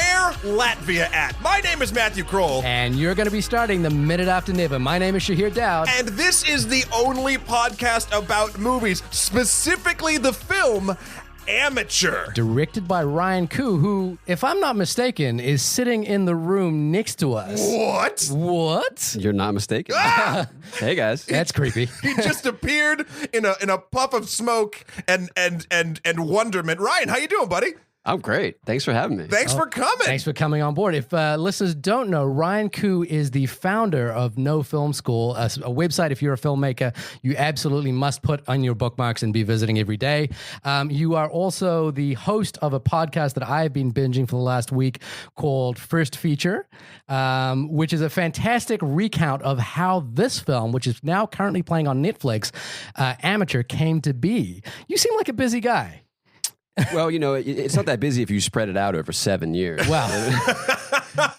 Where Latvia at? My name is Matthew Kroll. And you're going to be starting the Minute After Nibba. My name is Shahir Dowd. And this is the only podcast about movies, specifically the film Amateur. Directed by Ryan Koo, who, if I'm not mistaken, is sitting in the room next to us. What? You're not mistaken. Ah! Hey, guys. That's creepy. He just appeared in a puff of smoke and wonderment. Ryan, how you doing, buddy? I'm great. Thanks for having me. Thanks for coming. Thanks for coming on board. If listeners don't know, Ryan Koo is the founder of NoFilmSchool, a website, if you're a filmmaker, you absolutely must put on your bookmarks and be visiting every day. You are also the host of a podcast that I've been binging for the last week called First Feature, which is a fantastic recount of how this film, which is now currently playing on Netflix, Amateur, came to be. You seem like a busy guy. Well, you know, it's not that busy if you spread it out over 7 years. Well,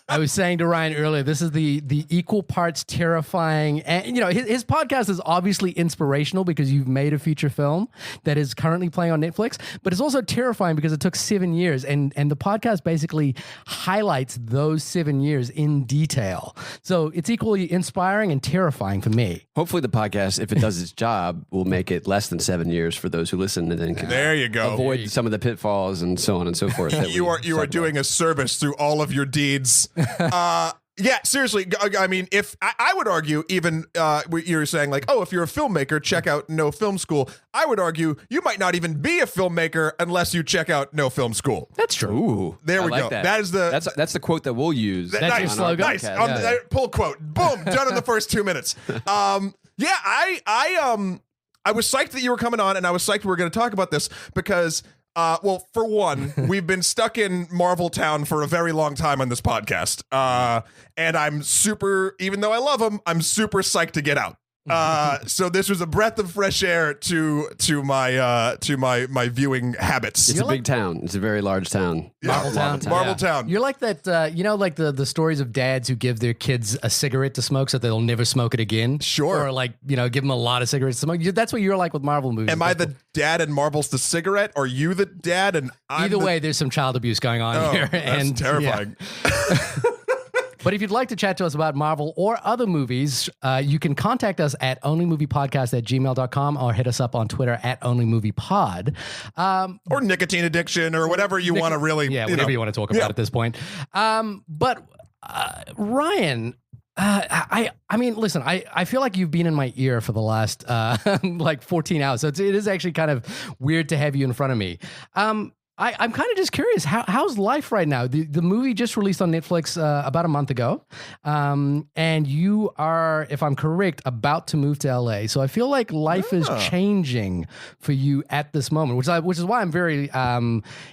I was saying to Ryan earlier, this is the equal parts terrifying. And, you know, his podcast is obviously inspirational because you've made a feature film that is currently playing on Netflix, but it's also terrifying because it took 7 years. And the podcast basically highlights those 7 years in detail. So it's equally inspiring and terrifying for me. Hopefully the podcast, if it does its job, will make it less than 7 years for those who listen and then can There you go. avoid some of the pitfalls and so on and so forth. You are doing a service through all of your deeds. Yeah, seriously. I mean, if I would argue, even you're saying like, oh, if you're a filmmaker, check out No Film School. I would argue you might not even be a filmmaker unless you check out No Film School. That's true. Ooh, There we like go. That. That's the quote that we'll use. That's your nice, slogan? nice. Yeah. Pull quote. Boom. Done in the first 2 minutes. Yeah, I was psyched that you were coming on, and I was psyched we were going to talk about this because. Well, for one, we've been stuck in Marvel Town for a very long time on this podcast. And I'm super, even though I love them, I'm super psyched to get out. So this was a breath of fresh air to my viewing habits. It's a big town. It's a very large town. Marvel Town. You're like that, you know, like the stories of dads who give their kids a cigarette to smoke so that they'll never smoke it again. Sure. Or like, you know, give them a lot of cigarettes to smoke. That's what you're like with Marvel movies. Am I the dad and Marvel's the cigarette? Or you the dad and I'm Either way, there's some child abuse going on here. That's terrifying. Yeah. But if you'd like to chat to us about Marvel or other movies, you can contact us at onlymoviepodcast@gmail.com or hit us up on Twitter at onlymoviepod. Or nicotine addiction or whatever you want to really, whatever you want to talk about at this point. But Ryan, I mean, listen, I feel like you've been in my ear for the last like 14 hours. So it is actually kind of weird to have you in front of me. I'm kind of just curious, how's life right now? The movie just released on Netflix about a month ago, and you are, if I'm correct, about to move to LA. So I feel like life is changing for you at this moment, which is why I'm very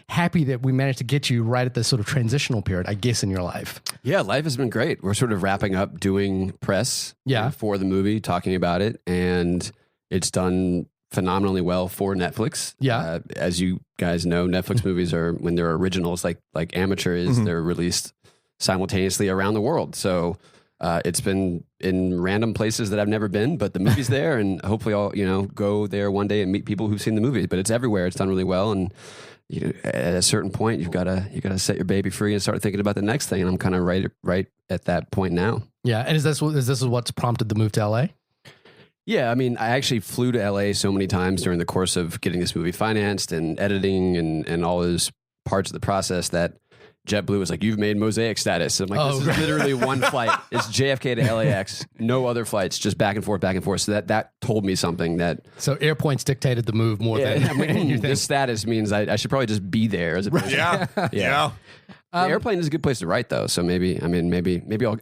happy that we managed to get you right at this sort of transitional period, I guess, in your life. Yeah, life has been great. We're sort of wrapping up doing press for the movie, talking about it, and it's done phenomenally well for Netflix. Yeah. As you guys know, Netflix movies are, when they're originals, like Amateur is, they're released simultaneously around the world. So it's been in random places that I've never been, but the movie's there, and hopefully I'll, go there one day and meet people who've seen the movie. But it's everywhere. It's done really well. And at a certain point, you've got to set your baby free and start thinking about the next thing. And I'm kind of right at that point now. Yeah. And is this what's prompted the move to LA? Yeah, I mean, I actually flew to LA so many times during the course of getting this movie financed and editing and all those parts of the process that JetBlue was like, you've made mosaic status. I'm like, this is literally one flight. It's JFK to LAX, no other flights, just back and forth. So that told me something that... So air points dictated the move more than you think. This status means I should probably just be there as opposed to... Yeah. The airplane is a good place to write, though. So maybe I'll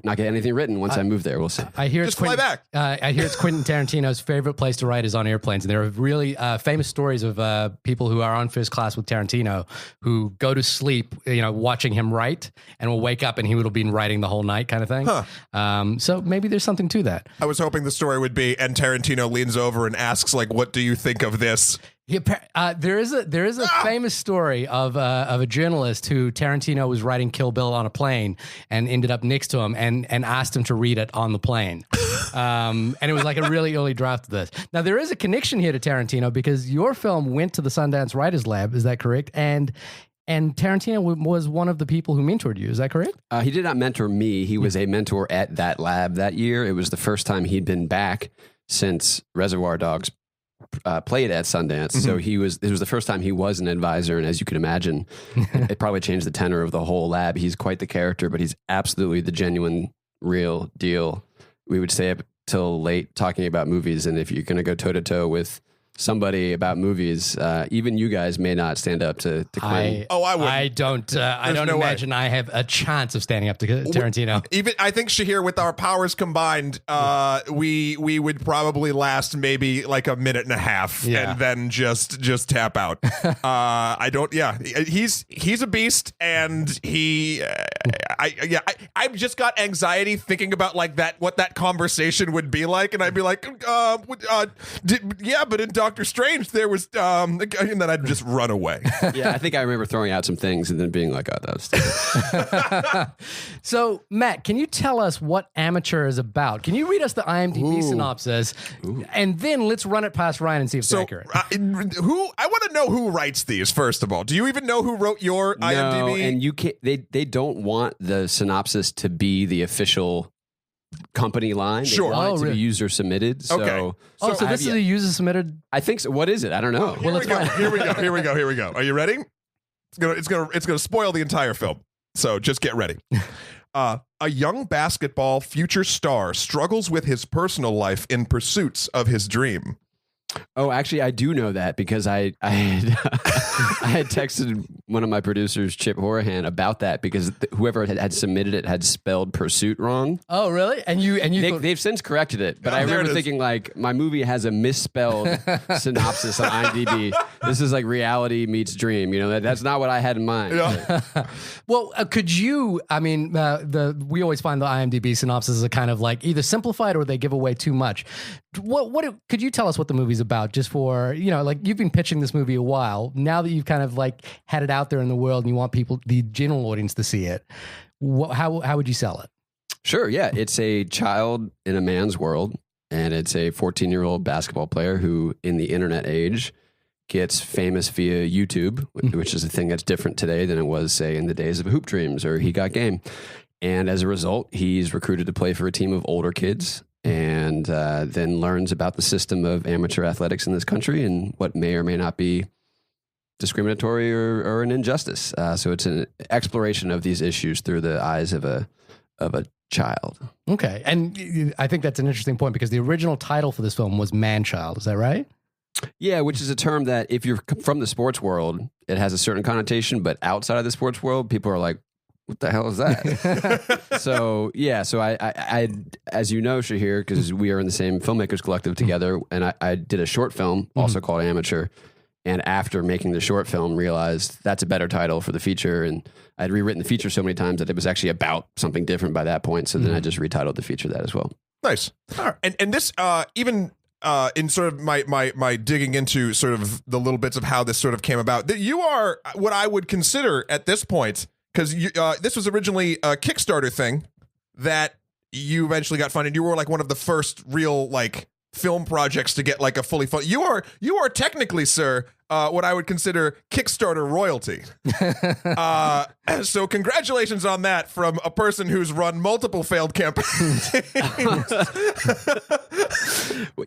not get anything written once I move there. We'll see. I hear just fly back. I hear it's Quentin Tarantino's favorite place to write is on airplanes, and there are really famous stories of people who are on first class with Tarantino who go to sleep, watching him write, and will wake up and he would have been writing the whole night, kind of thing. Huh. So maybe there's something to that. I was hoping the story would be, and Tarantino leans over and asks, like, "What do you think of this?" There is a famous story of a journalist who Tarantino was writing Kill Bill on a plane and ended up next to him and asked him to read it on the plane. And it was like a really early draft of this. Now, there is a connection here to Tarantino because your film went to the Sundance Writers Lab. Is that correct? And And Tarantino was one of the people who mentored you. Is that correct? He did not mentor me. He was a mentor at that lab that year. It was the first time he'd been back since Reservoir Dogs played at Sundance. So it was the first time he was an advisor. And as you can imagine, it probably changed the tenor of the whole lab. He's quite the character, but he's absolutely the genuine, real deal. We would stay up till late talking about movies. And if you're going to go toe to toe with somebody about movies, even you guys may not stand up to Quentin. I would. I don't imagine I have a chance of standing up to Tarantino. Even I think Shahir, with our powers combined, we would probably last maybe like a minute and a half, and then just tap out. I don't. Yeah, he's a beast, and I've just got anxiety thinking about like what that conversation would be like, and I'd be like, but in Doctor Strange there was and then I'd just run away. Yeah, I think I remember throwing out some things and then being like, oh, that was stupid. So, Matt, can you tell us what Amateur is about? Can you read us the IMDb synopsis? And then let's run it past Ryan and see if it's accurate. I want to know who writes these, first of all. Do you even know who wrote your IMDb? No, and you can't, they don't want the synopsis to be the official company line. Sure. They want it to be user submitted. So, okay. So this is a user submitted? I think so. What is it? I don't know. Here we go. Are you ready? It's gonna spoil the entire film. So just get ready. A young basketball future star struggles with his personal life in pursuits of his dream. Oh, actually, I do know that because I had texted one of my producers, Chip Horahan, about that because whoever had submitted it had spelled pursuit wrong. Oh, really? And they've since corrected it, but I remember thinking like my movie has a misspelled synopsis on IMDb. This is like reality meets dream. You know, that's not what I had in mind. Yeah. Well, could you? I mean, we always find the IMDb synopsis are kind of like either simplified or they give away too much. What could you tell us what the movie's about? Just for, you know, like you've been pitching this movie a while. Now that you've kind of like had it out there in the world and you want people, the general audience, to see it, how would you sell it? Sure, yeah. It's a child in a man's world, and it's a 14-year-old basketball player who, in the internet age, gets famous via YouTube, which is a thing that's different today than it was, say, in the days of Hoop Dreams or He Got Game. And as a result, he's recruited to play for a team of older kids, and then learns about the system of amateur athletics in this country and what may or may not be discriminatory or an injustice. So it's an exploration of these issues through the eyes of a child. Okay. And I think that's an interesting point because the original title for this film was Man-Child. Is that right? Yeah, which is a term that if you're from the sports world, it has a certain connotation, but outside of the sports world, people are like, what the hell is that? So I, as you know, Shahir, because we are in the same filmmakers collective together, and I did a short film also called Amateur. And after making the short film, realized that's a better title for the feature. And I'd rewritten the feature so many times that it was actually about something different by that point. So then I just retitled the feature that as well. Nice. All right. And this even in sort of my digging into sort of the little bits of how this sort of came about, that you are what I would consider at this point, because this was originally a Kickstarter thing that you eventually got funded. You were like one of the first real like film projects to get like a fully funded. You are technically, sir, what I would consider Kickstarter royalty. So congratulations on that from a person who's run multiple failed campaigns.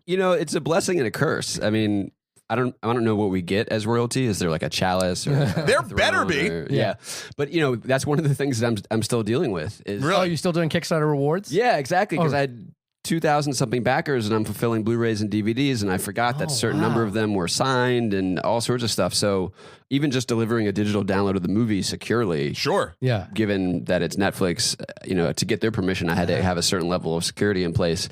You know, it's a blessing and a curse. I mean, I don't know what we get as royalty. Is there like a chalice? Or there better be. Yeah. But you know, that's one of the things that I'm still dealing with. Is, really? Oh, you still doing Kickstarter rewards? Yeah, exactly. Because I had 2,000 something backers, and I'm fulfilling Blu-rays and DVDs, and I forgot that a certain number of them were signed and all sorts of stuff. So even just delivering a digital download of the movie securely, sure, yeah, given that it's Netflix, you know, to get their permission, I had to have a certain level of security in place.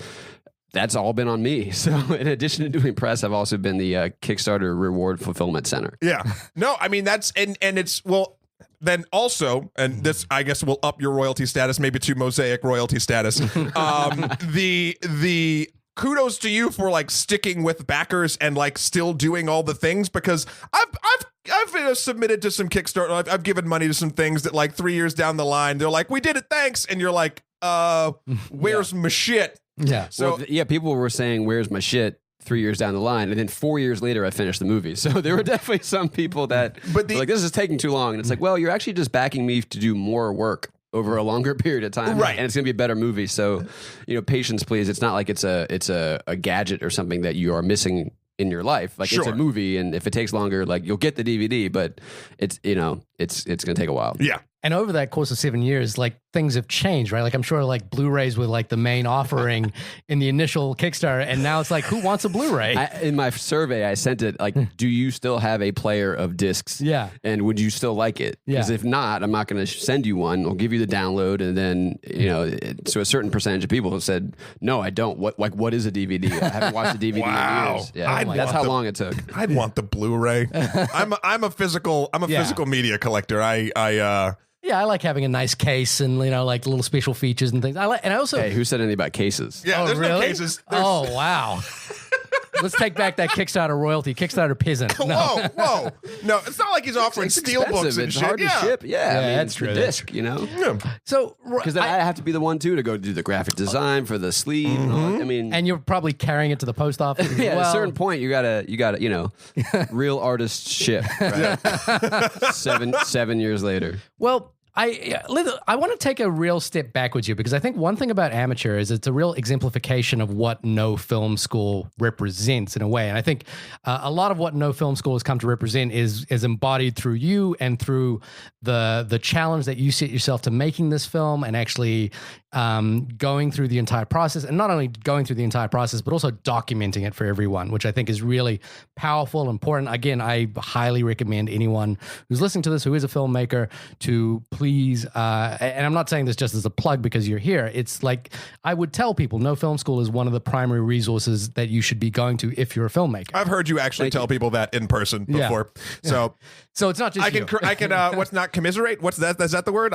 That's all been on me. So in addition to doing press, I've also been the Kickstarter Reward Fulfillment Center. Yeah. No, I mean, that's, and it's, well, then also, and this, I guess, will up your royalty status, maybe to Mosaic royalty status. The kudos to you for like sticking with backers and like still doing all the things, because I've submitted to some Kickstarter. I've given money to some things that like 3 years down the line, they're like, we did it, thanks. And you're like, where's my shit? Yeah. So well, yeah, people were saying, "Where's my shit?" 3 years down the line, and then 4 years later I finished the movie. So there were definitely some people that were like, this is taking too long. And it's like, well, you're actually just backing me to do more work over a longer period of time. Right. And it's going to be a better movie. So, patience, please. It's not like it's a gadget or something that you are missing in your life. Like it's a movie, and if it takes longer, like you'll get the DVD, but it's going to take a while. Yeah. And over that course of 7 years, like things have changed, right? Like I'm sure like Blu-rays were like the main offering in the initial Kickstarter, and now it's like, who wants a Blu-ray? In my survey, I sent it like, do you still have a player of discs? Yeah. And would you still like it? Yeah. Because if not, I'm not going to send you one. I'll give you the download, and then so a certain percentage of people have said, no, I don't. What is a DVD? I haven't watched a DVD in years. Yeah, that's how long it took. I'd want the Blu-ray. I'm a physical media collector. Yeah, I like having a nice case and like little special features and things. I also. Hey, who said anything about cases? Yeah, there's really? no cases. Oh wow. Let's take back that Kickstarter royalty. Kickstarter peasant. No. Whoa. No, it's not like he's offering steel books and it's shit. hard to ship. Yeah, that's it's true. the disc, Yeah. So because then I have to be the one too to go do the graphic design for the sleeve. I mean, and you're probably carrying it to the post office. As yeah, well. at a certain point, you gotta, real artist ship. Right? 7 years later. Well, I want to take a real step backwards here, because I think one thing about Amateur is it's a real exemplification of what No Film School represents in a way. And I think a lot of what No Film School has come to represent is embodied through you and through the challenge that you set yourself to making this film and actually going through the entire process, and not only going through the entire process, but also documenting it for everyone, which I think is really powerful and important. Again, I highly recommend anyone who's listening to this who is a filmmaker to please, and I'm not saying this just as a plug because you're here, it's like I would tell people No Film School is one of the primary resources that you should be going to if you're a filmmaker. I've heard you actually tell people that in person before. Yeah. So it's not just I can what's not commiserate? What's that? Is that the word?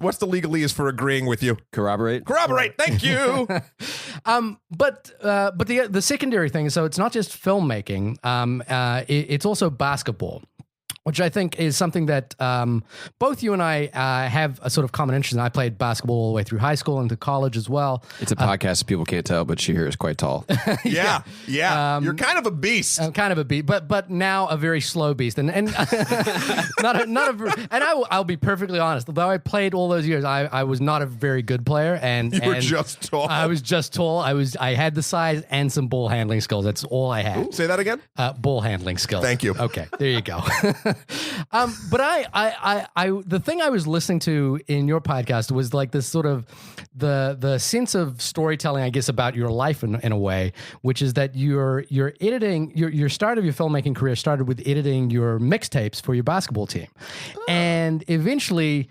What's the legalese for agreeing with you? Corroborate. Thank you. But the secondary thing is, so it's not just filmmaking. It's also basketball, which I think is something that both you and I have a sort of common interest in. I played basketball all the way through high school and to college as well. It's a podcast, so people can't tell, but Shahir is quite tall. Yeah. You're kind of a beast. I'm kind of a beast, but now a very slow beast, and I'll be perfectly honest. Although I played all those years, I was not a very good player, and You were just tall. I was just tall. I had the size and some ball handling skills. That's all I had. Ooh, say that again. Ball handling skills. Thank you. Okay, there you go. But the thing I was listening to in your podcast was like this sort of the sense of storytelling, I guess, about your life in a way, which is that you're editing your start of your filmmaking career started with editing your mixtapes for your basketball team, and eventually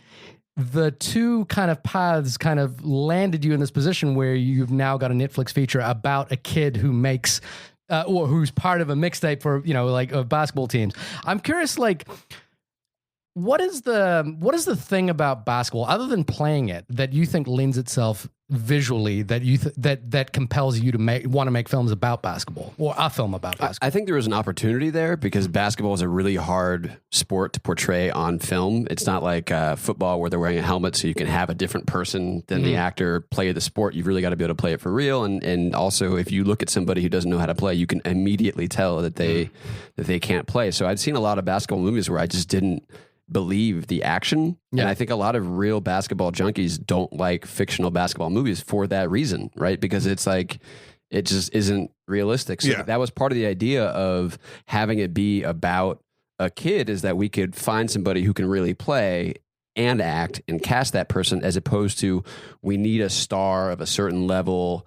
the two kind of paths kind of landed you in this position where you've now got a Netflix feature about a kid who makes or who's part of a mixtape for, like of basketball teams. I'm curious, like, what is the thing about basketball other than playing it that you think lends itself visually that that compels you to want to make films about basketball or a film about basketball? I think there was an opportunity there because basketball is a really hard sport to portray on film. It's not like football where they're wearing a helmet so you can have a different person than the actor play the sport. You've really got to be able to play it for real. And also if you look at somebody who doesn't know how to play, you can immediately tell that they can't play. So I'd seen a lot of basketball movies where I just didn't believe the action. Yeah. And I think a lot of real basketball junkies don't like fictional basketball movies for that reason, right? Because it's like, it just isn't realistic. So that was part of the idea of having it be about a kid, is that we could find somebody who can really play and act and cast that person, as opposed to we need a star of a certain level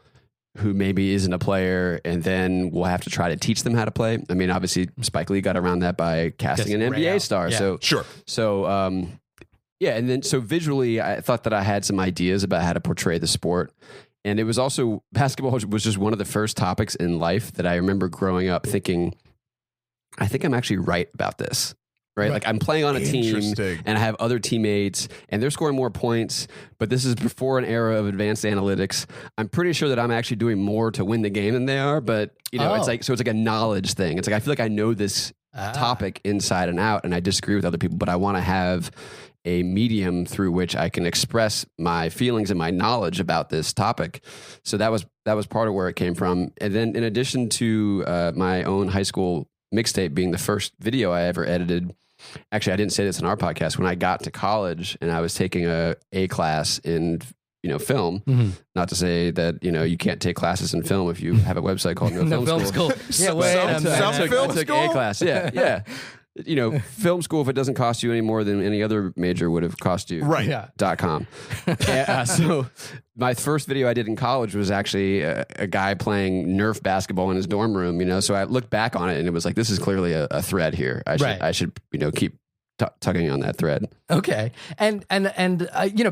who maybe isn't a player, and then we'll have to try to teach them how to play. I mean, obviously, Spike Lee got around that by casting an NBA star. Yeah. So Sure. So and then so visually, I thought that I had some ideas about how to portray the sport, and it was also basketball was just one of the first topics in life that I remember growing up thinking, I think I'm actually right about this. Right? Like I'm playing on a team and I have other teammates and they're scoring more points, but this is before an era of advanced analytics. I'm pretty sure that I'm actually doing more to win the game than they are, but it's like a knowledge thing. It's like I feel like I know this topic inside and out, and I disagree with other people, but I want to have a medium through which I can express my feelings and my knowledge about this topic. So that was part of where it came from. And then in addition to my own high school mixtape being the first video I ever edited, actually, I didn't say this in our podcast, when I got to college and I was taking a class in film, not to say that, you can't take classes in film if you have a website called NoFilmSchool. Yeah, wait a minute. I took a class. Yeah. Film school, if it doesn't cost you any more than any other major would have cost you. Right. Yeah. .com. So my first video I did in college was actually a guy playing Nerf basketball in his dorm room, so I looked back on it and it was like, this is clearly a thread here. I should keep tugging on that thread. Okay. And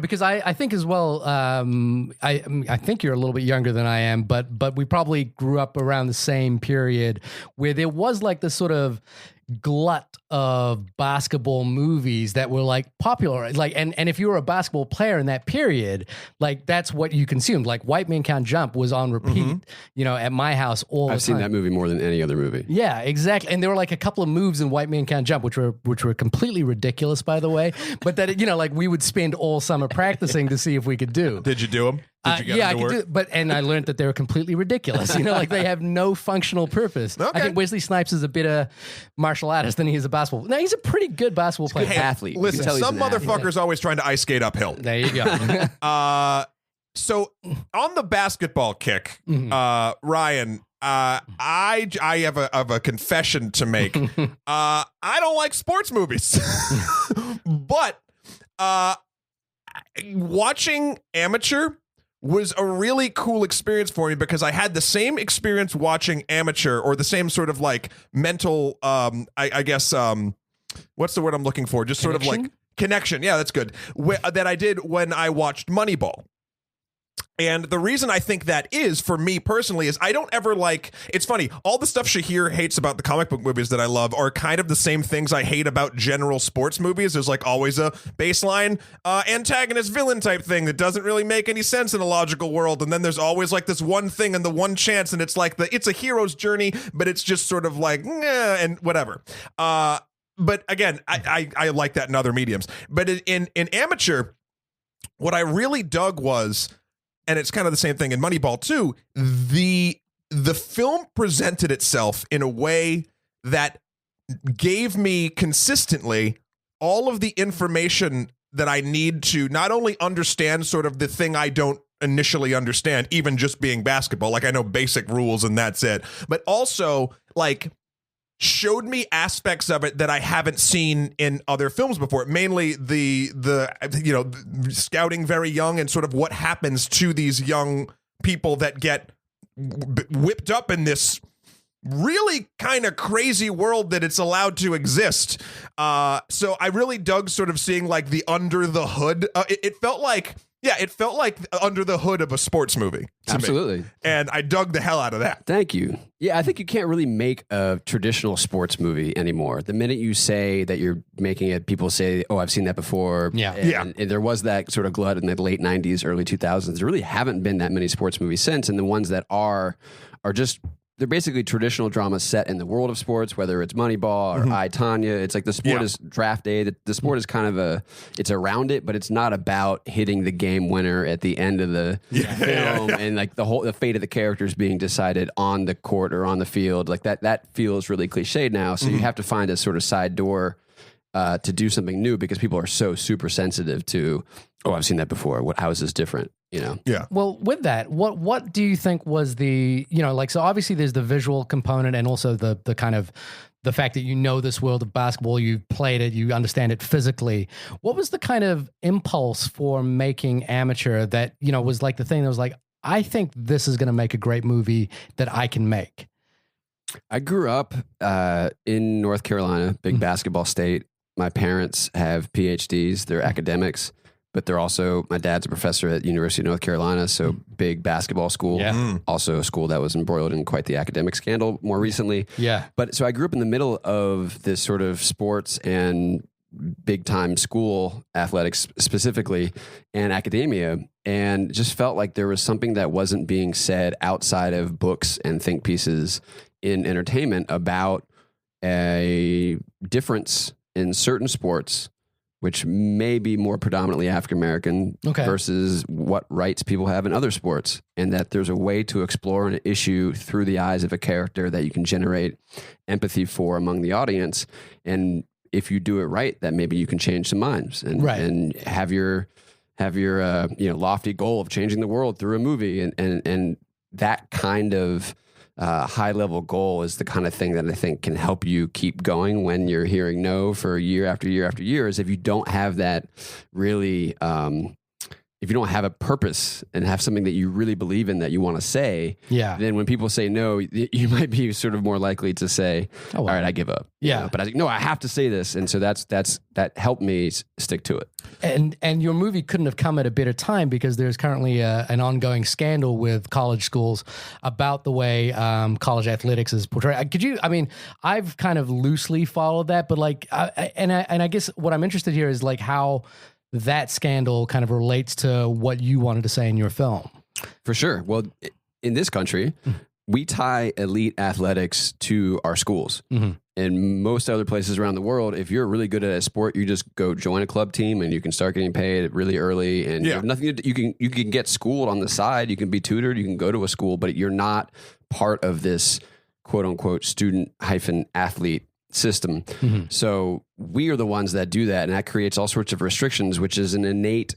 because I think as well, I think you're a little bit younger than I am, but we probably grew up around the same period where there was like this sort of glut of basketball movies that were like popular, like, and if you were a basketball player in that period, like that's what you consumed. Like White Man Can't Jump was on repeat, at my house all the time. I've seen that movie more than any other movie. Yeah, exactly. And there were like a couple of moves in White Man Can't Jump, which were completely ridiculous, by the way, but that like we would spend all summer practicing to see if we could do. Did you do them? Did you get yeah, them to I work? could do, and I learned that they were completely ridiculous. Like they have no functional purpose. Okay. I think Wesley Snipes is a better martial artist than he is a basketball. Now he's a pretty good basketball player. Good athlete. You Listen, can tell he's some an athlete. motherfucker's always trying to ice skate uphill. There you go. So on the basketball kick, Ryan, I have a confession to make. I don't like sports movies, but watching Amateur was a really cool experience for me because I had the same experience watching Amateur, or the same sort of like mental, I guess, what's the word I'm looking for? Just sort of like connection. Yeah, that's good. That I did when I watched Moneyball. And the reason I think that is, for me personally, is I don't ever like, it's funny, all the stuff Shahir hates about the comic book movies that I love are kind of the same things I hate about general sports movies. There's like always a baseline antagonist villain type thing that doesn't really make any sense in a logical world. And then there's always like this one thing and the one chance, and it's like it's a hero's journey, but it's just sort of like, and whatever. But again, I like that in other mediums. But in Amateur, what I really dug was, and it's kind of the same thing in Moneyball too, the film presented itself in a way that gave me consistently all of the information that I need to not only understand sort of the thing I don't initially understand, even just being basketball, like I know basic rules and that's it, but also like showed me aspects of it that I haven't seen in other films before. Mainly the scouting very young and sort of what happens to these young people that get whipped up in this really kind of crazy world that it's allowed to exist. So I really dug sort of seeing like the under the hood. It felt like under the hood of a sports movie. Absolutely. Me. And I dug the hell out of that. Thank you. Yeah, I think you can't really make a traditional sports movie anymore. The minute you say that you're making it, people say, oh, I've seen that before. Yeah. And there was that sort of glut in the late 90s, early 2000s. There really haven't been that many sports movies since. And the ones that are just, they're basically traditional dramas set in the world of sports, whether it's Moneyball or I, Tonya. It's like the sport is Draft Day. The sport is kind of it's around it, but it's not about hitting the game winner at the end of the film and like the fate of the characters being decided on the court or on the field. Like that feels really cliched now. So you have to find a sort of side door to do something new because people are so super sensitive to, oh, I've seen that before. How is this different? Yeah. Well, with that, what do you think was the, so obviously there's the visual component and also the kind of the fact that this world of basketball, you've played it, you understand it physically. What was the kind of impulse for making Amateur that, was like the thing that was like, I think this is going to make a great movie that I can make? I grew up in North Carolina, big basketball state. My parents have PhDs, they're academics. But they're also, my dad's a professor at University of North Carolina, so big basketball school. Yeah. Also a school that was embroiled in quite the academic scandal more recently. Yeah. But so I grew up in the middle of this sort of sports and big time school athletics specifically and academia, and just felt like there was something that wasn't being said outside of books and think pieces in entertainment about a difference in certain sports which may be more predominantly African American, versus what rights people have in other sports, and that there's a way to explore an issue through the eyes of a character that you can generate empathy for among the audience. And if you do it right, that maybe you can change some minds and have your lofty goal of changing the world through a movie, and that kind of high level goal is the kind of thing that I think can help you keep going when you're hearing no for year after year after year. Is if you don't have that really, if you don't have a purpose and have something that you really believe in that you want to say, then when people say no, you might be sort of more likely to say, all right, I give up. Yeah. But I think, no, I have to say this. And so that helped me stick to it. And your movie couldn't have come at a better time, because there's currently an ongoing scandal with college schools about the way college athletics is portrayed. I've kind of loosely followed that, but I guess what I'm interested here is like how that scandal kind of relates to what you wanted to say in your film. For sure. Well, in this country, we tie elite athletics to our schools. Mm-hmm. In most other places around the world, if you're really good at a sport, you just go join a club team and you can start getting paid really early. And you have nothing to, you can get schooled on the side. You can be tutored. You can go to a school, but you're not part of this quote unquote student-athlete system. Mm-hmm. So we are the ones that do that, and that creates all sorts of restrictions, which is an innate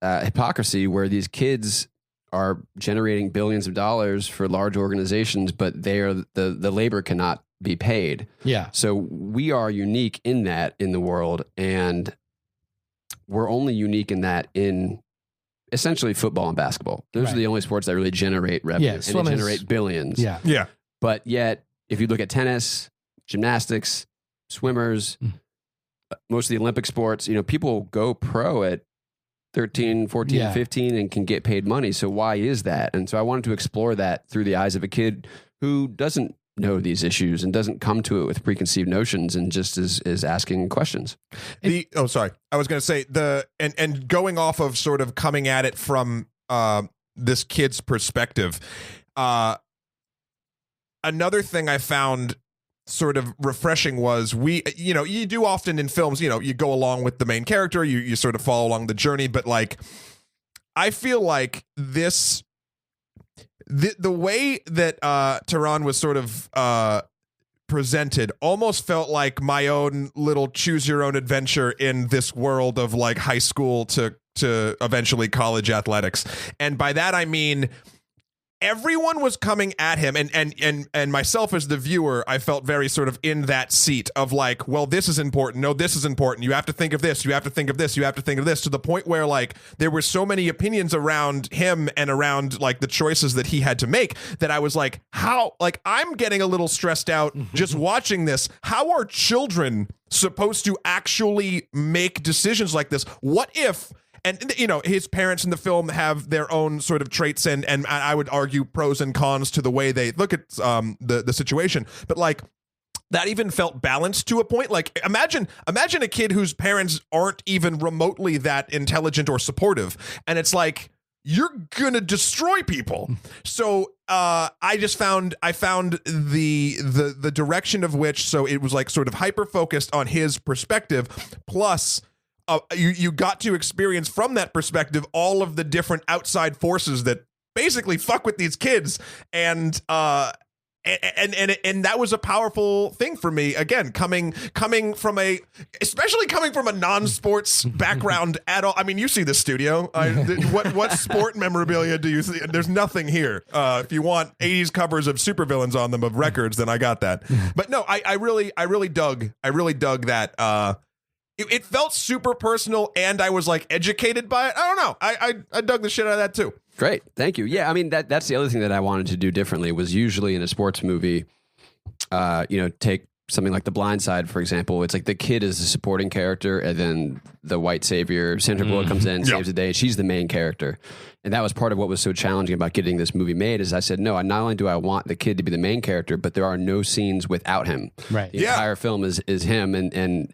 hypocrisy where these kids are generating billions of dollars for large organizations, but the labor cannot be paid. Yeah. So we are unique in that in the world, and we're only unique in that in essentially football and basketball. Those are the only sports that really generate revenue, and they generate billions. Yeah. Yeah. But yet, if you look at tennis, gymnastics, swimmers, most of the Olympic sports, people go pro at 13, 14, 15 and can get paid money. So why is that? And so I wanted to explore that through the eyes of a kid who doesn't know these issues and doesn't come to it with preconceived notions and just is asking questions. I was going to say and going off of sort of coming at it from this kid's perspective. Another thing I found sort of refreshing was you do often in films, you go along with the main character, you sort of follow along the journey, but like, I feel like the way that Tehran was sort of presented almost felt like my own little choose your own adventure in this world of like high school to eventually college athletics. And by that, I mean, everyone was coming at him, and myself as the viewer, I felt very sort of in that seat of like, well, this is important. No, this is important. You have to think of this. You have to think of this. You have to think of this, to the point where like there were so many opinions around him and around like the choices that he had to make that I was like, how, like, I'm getting a little stressed out just watching this. How are children supposed to actually make decisions like this? What if, and his parents in the film have their own sort of traits and I would argue pros and cons to the way they look at the situation, but like that even felt balanced to a point. Like imagine a kid whose parents aren't even remotely that intelligent or supportive, and it's like, you're gonna destroy people. So I found the direction of which, so it was like sort of hyper focused on his perspective, plus you got to experience from that perspective all of the different outside forces that basically fuck with these kids, and that was a powerful thing for me. Again, coming from a non-sports background at all. I mean, you see the studio. What sport memorabilia do you see? There's nothing here. If you want 80s covers of supervillains on them of records, then I got that. But no, I really dug that. It felt super personal, and I was like educated by it. I don't know. I dug the shit out of that too. Great, thank you. Yeah, I mean that's the other thing that I wanted to do differently was usually in a sports movie, take something like The Blind Side, for example. It's like the kid is the supporting character, and then the white savior, Sandra Bullock, comes in, saves the day. She's the main character, and that was part of what was so challenging about getting this movie made. Is I said, no, not only do I want the kid to be the main character, but there are no scenes without him. Right. The entire film is him, and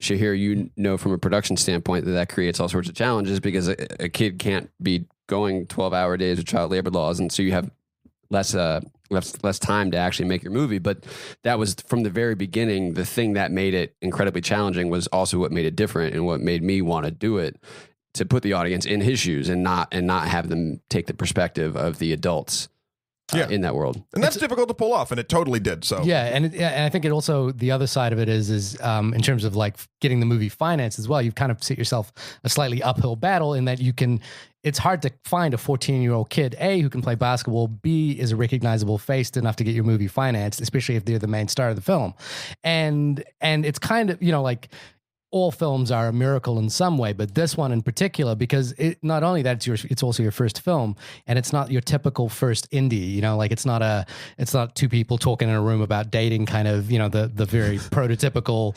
Shahir, from a production standpoint that creates all sorts of challenges because a kid can't be going 12-hour days with child labor laws. And so you have less time to actually make your movie. But that was from the very beginning. The thing that made it incredibly challenging was also what made it different and what made me want to do it, to put the audience in his shoes and not have them take the perspective of the adults in that world. And that's difficult to pull off, and it totally did. So yeah, and I think it also, the other side of it is in terms of like getting the movie financed as well, you've kind of set yourself a slightly uphill battle in that it's hard to find a 14-year-old kid, A, who can play basketball, B, is a recognizable face enough to get your movie financed, especially if they're the main star of the film. And it's kind of, like, all films are a miracle in some way, but this one in particular, because not only that it's also your first film, and it's not your typical first indie. Like it's not two people talking in a room about dating, kind of, the very prototypical.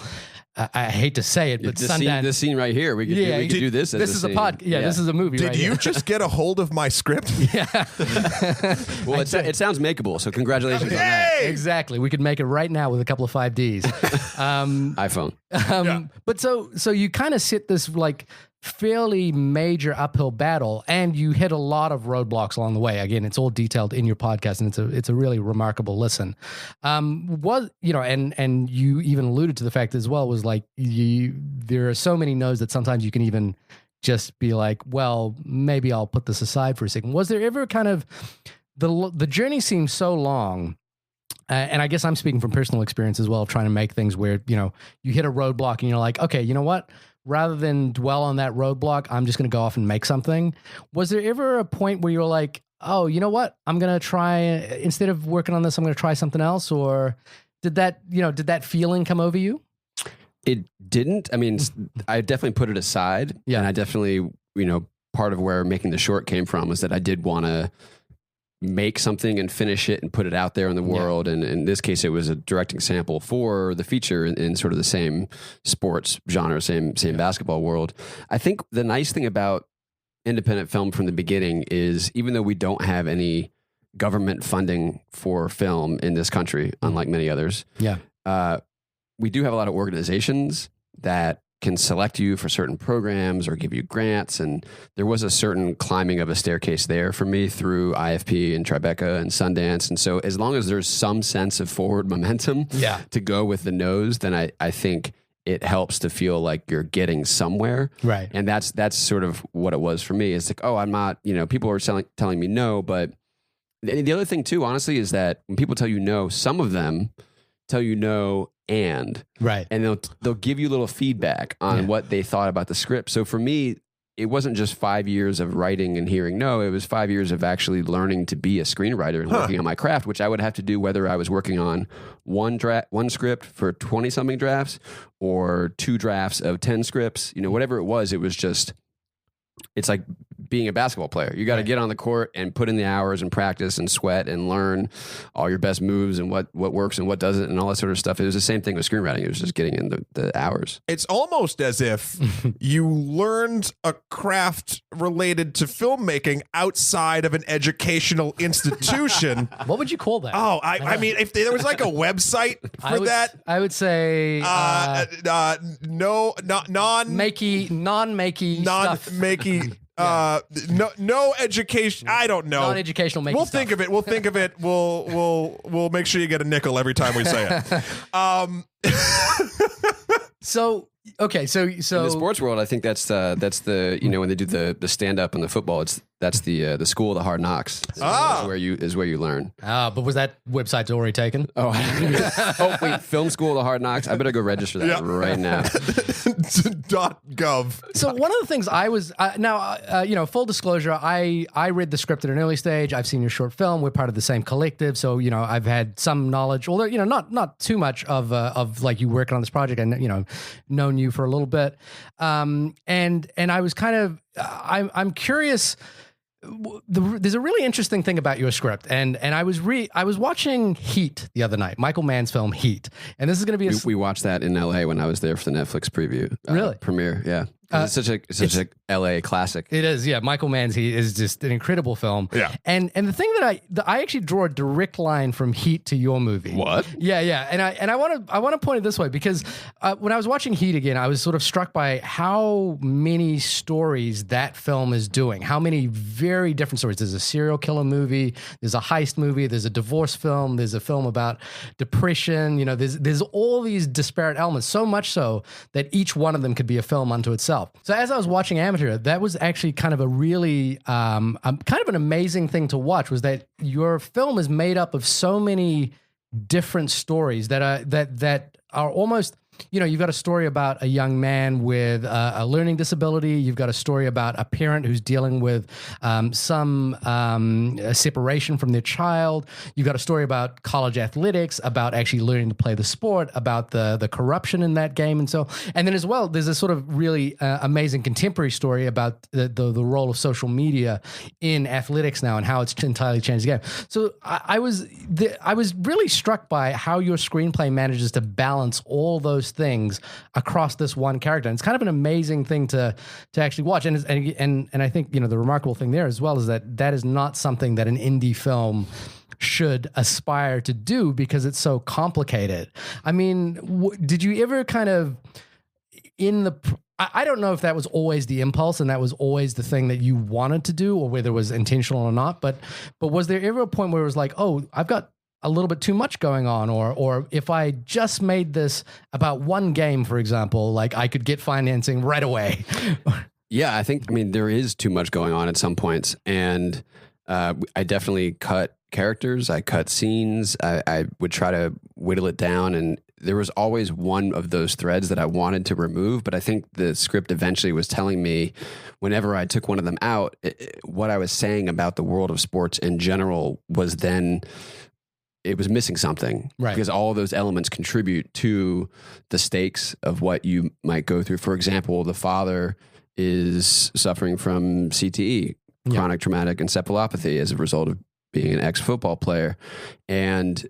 I hate to say it, but this scene right here, we could do this. This is a pod. Yeah, this is a movie. Did you just get a hold of my script? Yeah. Well, it sounds makeable, so congratulations on that. Exactly. We could make it right now with a couple of 5Ds. iPhone. But so you kind of sit this like fairly major uphill battle, and you hit a lot of roadblocks along the way. Again, it's all detailed in your podcast, and it's a really remarkable listen. And you even alluded to the fact as well, was like there are so many no's that sometimes you can even just be like, well, maybe I'll put this aside for a second. Was there ever kind of the journey seems so long? And I guess I'm speaking from personal experience as well, of trying to make things where, you hit a roadblock and you're like, okay, you know what? Rather than dwell on that roadblock, I'm just going to go off and make something. Was there ever a point where you were like, oh, you know what? I'm going to try, instead of working on this, I'm going to try something else? Or did that feeling come over you? It didn't. I mean, I definitely put it aside. Yeah. And I definitely, part of where making the short came from was that I did want to make something and finish it and put it out there in the world. And in this case, it was a directing sample for the feature in sort of the same sports genre, same basketball world. I think the nice thing about independent film from the beginning is, even though we don't have any government funding for film in this country, unlike many others, we do have a lot of organizations that can select you for certain programs or give you grants. And there was a certain climbing of a staircase there for me through IFP and Tribeca and Sundance. And so as long as there's some sense of forward momentum to go with the nose, then I think it helps to feel like you're getting somewhere. Right. And that's sort of what it was for me. It's like, oh, I'm not, people are telling me no. But the other thing too, honestly, is that when people tell you no, some of them tell you no and they'll give you a little feedback on what they thought about the script. So for me, it wasn't just 5 years of writing and hearing no, it was 5 years of actually learning to be a screenwriter and working on my craft, which I would have to do whether I was working on one script for 20 something drafts or 2 drafts of 10 scripts, whatever it was just, it's like being a basketball player. You got to get on the court and put in the hours and practice and sweat and learn all your best moves and what works and what doesn't and all that sort of stuff. It was the same thing with screenwriting. It was just getting in the hours. It's almost as if you learned a craft related to filmmaking outside of an educational institution. What would you call that? Oh, I mean, if there was like a website for that, I would say non-makey stuff. No education. I don't know. Non-educational making We'll stuff. think of it. We'll think of it. We'll make sure you get a nickel every time we say it. So in the sports world, I think that's the when they do the stand up in the football, that's the school of the hard knocks. Is where you learn. But was that website already taken? Oh, wait, film school of the hard knocks. I better go register that right now. .gov. So one of the things I was full disclosure, I read the script at an early stage. I've seen your short film. We're part of the same collective, so I've had some knowledge, although not too much of like you working on this project, and known you for a little bit. And I was kind of I'm curious. There's a really interesting thing about your script, and I was watching Heat the other night, Michael Mann's film Heat, and this is going to be we watched that in LA when I was there for the Netflix preview really premiere. Yeah, It's such a LA classic. It is, yeah. Michael Mann's Heat is just an incredible film. Yeah. And the thing that I actually draw a direct line from Heat to your movie. What? Yeah. And I want to point it this way because when I was watching Heat again, I was sort of struck by how many stories that film is doing. How many very different stories. There's a serial killer movie. There's a heist movie. There's a divorce film. There's a film about depression. You know, there's all these disparate elements. So much so that each one of them could be a film unto itself. So as I was watching Amateur, that was actually kind of a really kind of an amazing thing to watch, was that your film is made up of so many different stories that are almost, you know, you've got a story about a young man with a learning disability. You've got a story about a parent who's dealing with some separation from their child. You've got a story about college athletics, about actually learning to play the sport, about the corruption in that game. And then as well, there's a sort of really amazing contemporary story about the role of social media in athletics now and how it's entirely changed the game. So I was really struck by how your screenplay manages to balance all those things across this one character. And it's kind of an amazing thing to actually watch. And I think, you know, the remarkable thing there as well is that is not something that an indie film should aspire to do because it's so complicated. I mean, did you ever kind of I don't know if that was always the impulse and that was always the thing that you wanted to do, or whether it was intentional or not, but was there ever a point where it was like, oh, I've got a little bit too much going on, or if I just made this about one game, for example, like I could get financing right away? Yeah, I mean, there is too much going on at some points, and I definitely cut characters, I cut scenes, I would try to whittle it down, and there was always one of those threads that I wanted to remove, but I think the script eventually was telling me, whenever I took one of them out, what I was saying about the world of sports in general was then, it was missing something, right? Because all of those elements contribute to the stakes of what you might go through. For example, the father is suffering from CTE, chronic traumatic encephalopathy, as a result of being an ex-football player. And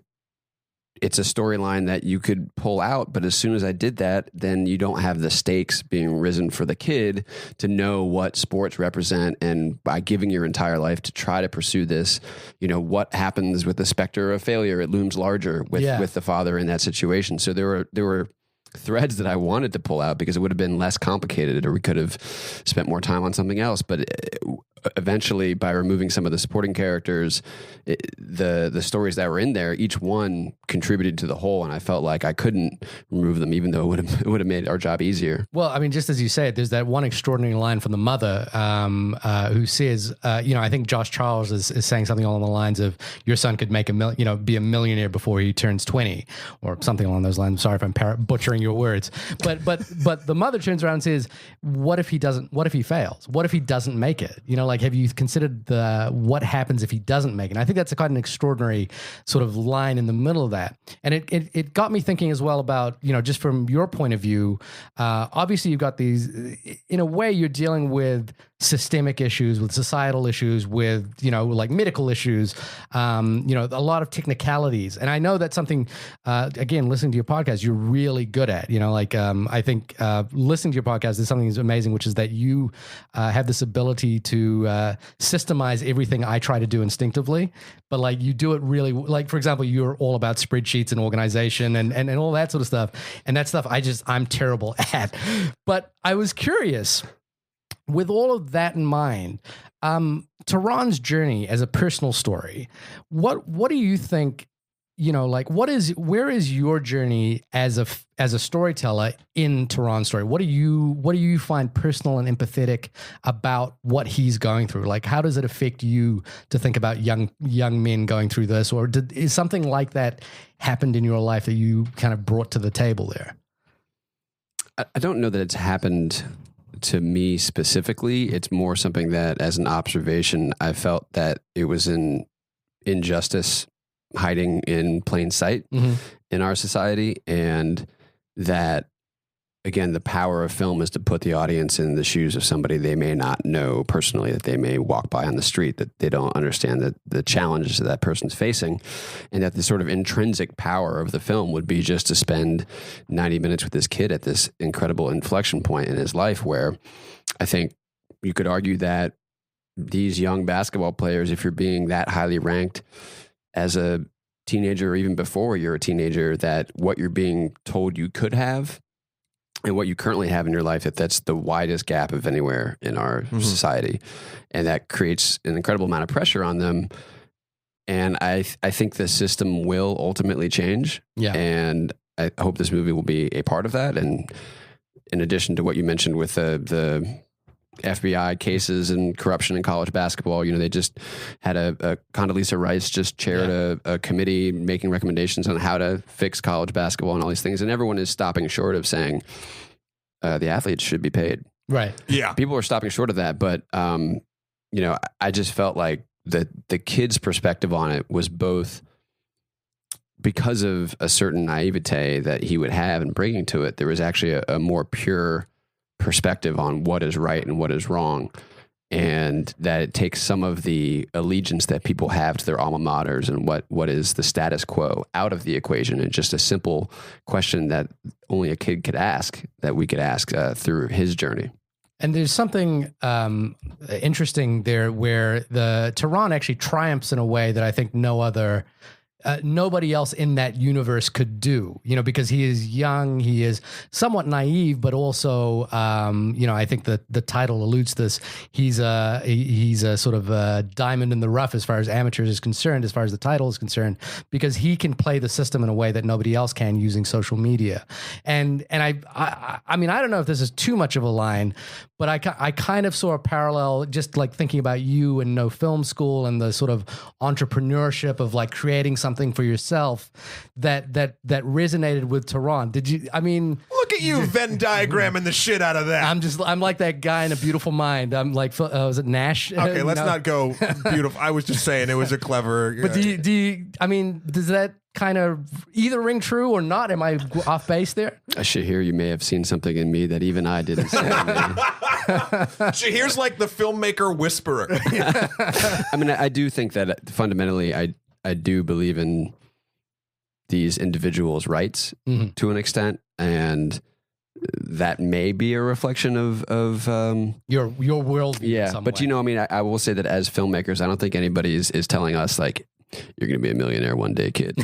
it's a storyline that you could pull out, but as soon as I did that, then you don't have the stakes being risen for the kid to know what sports represent. And by giving your entire life to try to pursue this, you know, what happens with the specter of failure? It looms larger with the father in that situation. So there were threads that I wanted to pull out because it would have been less complicated, or we could have spent more time on something else. But eventually, by removing some of the supporting characters, the stories that were in there, each one contributed to the whole, and I felt like I couldn't remove them, even though it would have made our job easier. Well, I mean, just as you say it, there's that one extraordinary line from the mother who says, you know, I think Josh Charles is saying something along the lines of, "Your son could make be a millionaire before he turns 20," or something along those lines. I'm sorry if I'm butchering your words, but the mother turns around and says, "What if he doesn't? What if he fails? What if he doesn't make it? You know, like, have you considered what happens if he doesn't make it?" And I think that's quite an extraordinary sort of line in the middle of that. And it got me thinking as well about, you know, just from your point of view, obviously you've got these, in a way you're dealing with systemic issues, with societal issues, with, you know, like medical issues, you know, a lot of technicalities. And I know that's something, again, listening to your podcast, you're really good at, you know, like, I think listening to your podcast is something that's amazing, which is that you have this ability to systemize everything I try to do instinctively, but like you do it really, like, for example, you're all about spreadsheets and organization and all that sort of stuff. And that stuff I'm terrible at. But I was curious, with all of that in mind, Tehran's journey as a personal story, what do you think, you know, like, where is your journey as a storyteller in Tehran's story? What do you find personal and empathetic about what he's going through? Like, how does it affect you to think about young men going through this? Or is something like that happened in your life that you kind of brought to the table there? I don't know that it's happened to me specifically. It's more something that, as an observation, I felt that it was an injustice hiding in plain sight in our society, and that again, the power of film is to put the audience in the shoes of somebody they may not know personally, that they may walk by on the street, that they don't understand the challenges that person's facing, and that the sort of intrinsic power of the film would be just to spend 90 minutes with this kid at this incredible inflection point in his life, where I think you could argue that these young basketball players, if you're being that highly ranked as a teenager, or even before you're a teenager, that what you're being told you could have and what you currently have in your life, that's the widest gap of anywhere in our society. And that creates an incredible amount of pressure on them. And I think the system will ultimately change. Yeah. And I hope this movie will be a part of that. And in addition to what you mentioned with the FBI cases and corruption in college basketball, they just had a Condoleezza Rice just chaired a committee making recommendations on how to fix college basketball and all these things. And everyone is stopping short of saying the athletes should be paid. Right. Yeah. People are stopping short of that. But, I just felt like the kid's perspective on it was both because of a certain naivete that he would have in bringing to it. There was actually a more pure perspective on what is right and what is wrong, and that it takes some of the allegiance that people have to their alma maters and what is the status quo out of the equation, and just a simple question that only a kid could ask, that we could ask through his journey. And there's something interesting there where the Tehran actually triumphs in a way that I think nobody else in that universe could do, because he is young, he is somewhat naive, but also, I think the title alludes to this. He's a sort of a diamond in the rough as far as amateurs is concerned, as far as the title is concerned, because he can play the system in a way that nobody else can using social media. And I don't know if this is too much of a line, but I kind of saw a parallel, just like thinking about you and No Film School and the sort of entrepreneurship of like creating something for yourself that resonated with Tehran. Did you? I mean, look at you Venn diagramming the shit out of that. I'm like that guy in A Beautiful Mind. I'm like, was it Nash? Okay, let's not go beautiful. I was just saying it was a clever. But do you? I mean, does that kind of either ring true or not? Am I off base there? Shahir, you may have seen something in me that even I didn't see. Shahir's like the filmmaker whisperer. I mean, I do think that fundamentally, I do believe in these individuals' rights to an extent, and that may be a reflection of your world. Yeah, but I will say that as filmmakers, I don't think anybody is telling us like, you're going to be a millionaire one day, kid.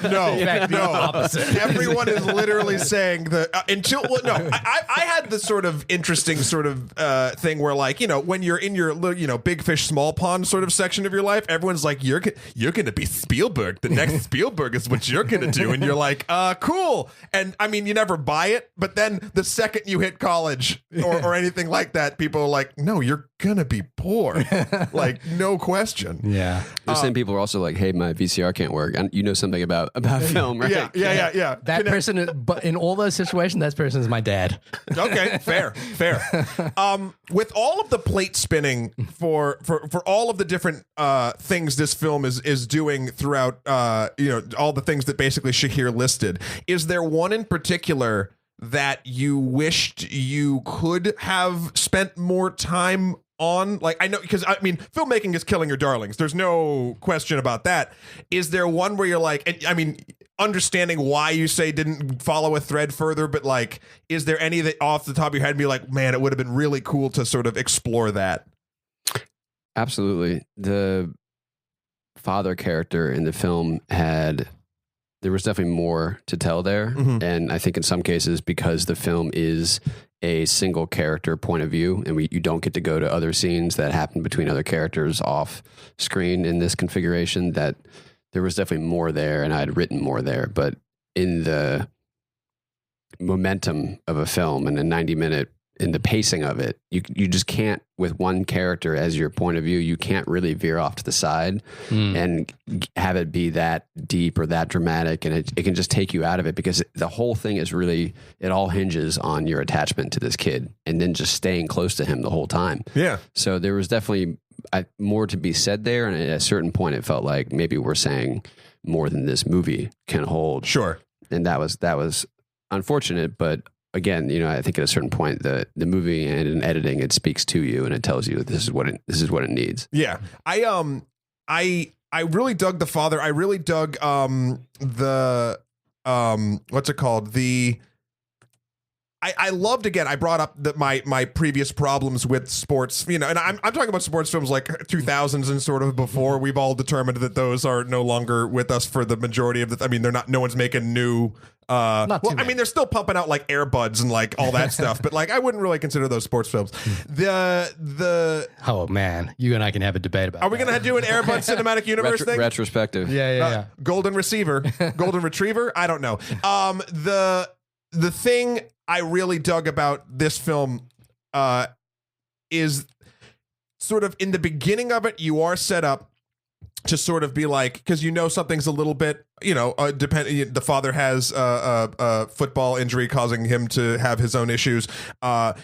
No. Everyone is literally saying that I had this sort of interesting sort of thing where, like, when you're in your, big fish, small pond sort of section of your life, everyone's like, you're going to be Spielberg. The next Spielberg is what you're going to do. And you're like, cool. And I mean, you never buy it. But then the second you hit college or anything like that, people are like, no, you're going to be poor. Like, no question. Yeah. The same people are also like, hey, my VCR can't work. And you know something about film, right? Yeah. That person, but in all those situations, that person is my dad. Okay, fair. With all of the plate spinning for all of the different things this film is doing throughout, all the things that basically Shahir listed, is there one in particular that you wished you could have spent more time on? Like, I know, because I mean, filmmaking is killing your darlings. There's no question about that. Is there one where you're like, and I mean, understanding why you say didn't follow a thread further, but like, is there any that off the top of your head be like, man, it would have been really cool to sort of explore that? Absolutely. The father character in the film there was definitely more to tell there. Mm-hmm. And I think in some cases, because the film is a single character point of view, and you don't get to go to other scenes that happen between other characters off screen in this configuration, that there was definitely more there, and I had written more there. But in the momentum of a film and a 90-minute, in the pacing of it, you just can't, with one character as your point of view, you can't really veer off to the side and have it be that deep or that dramatic, and it can just take you out of it, because the whole thing is really, it all hinges on your attachment to this kid and then just staying close to him the whole time. Yeah. So there was definitely more to be said there, and at a certain point it felt like maybe we're saying more than this movie can hold. Sure. And that was unfortunate, but again, I think at a certain point, the movie and in editing, it speaks to you and it tells you that this is what it needs. Yeah. I really dug the father. I really dug the what's it called? I loved, again, I brought up my previous problems with sports, and I'm talking about sports films like 2000s and sort of before. We've all determined that those are no longer with us for the majority of no one's making new. They're still pumping out like Air Buds and like all that stuff, but like I wouldn't really consider those sports films. Oh man, you and I can have a debate about. Are we gonna do an Air Bud cinematic universe thing? Retrospective. Yeah. Golden retriever. I don't know. The thing I really dug about this film is sort of in the beginning of it, you are set up to sort of be like, because something's a little bit, the father has a football injury causing him to have his own issues.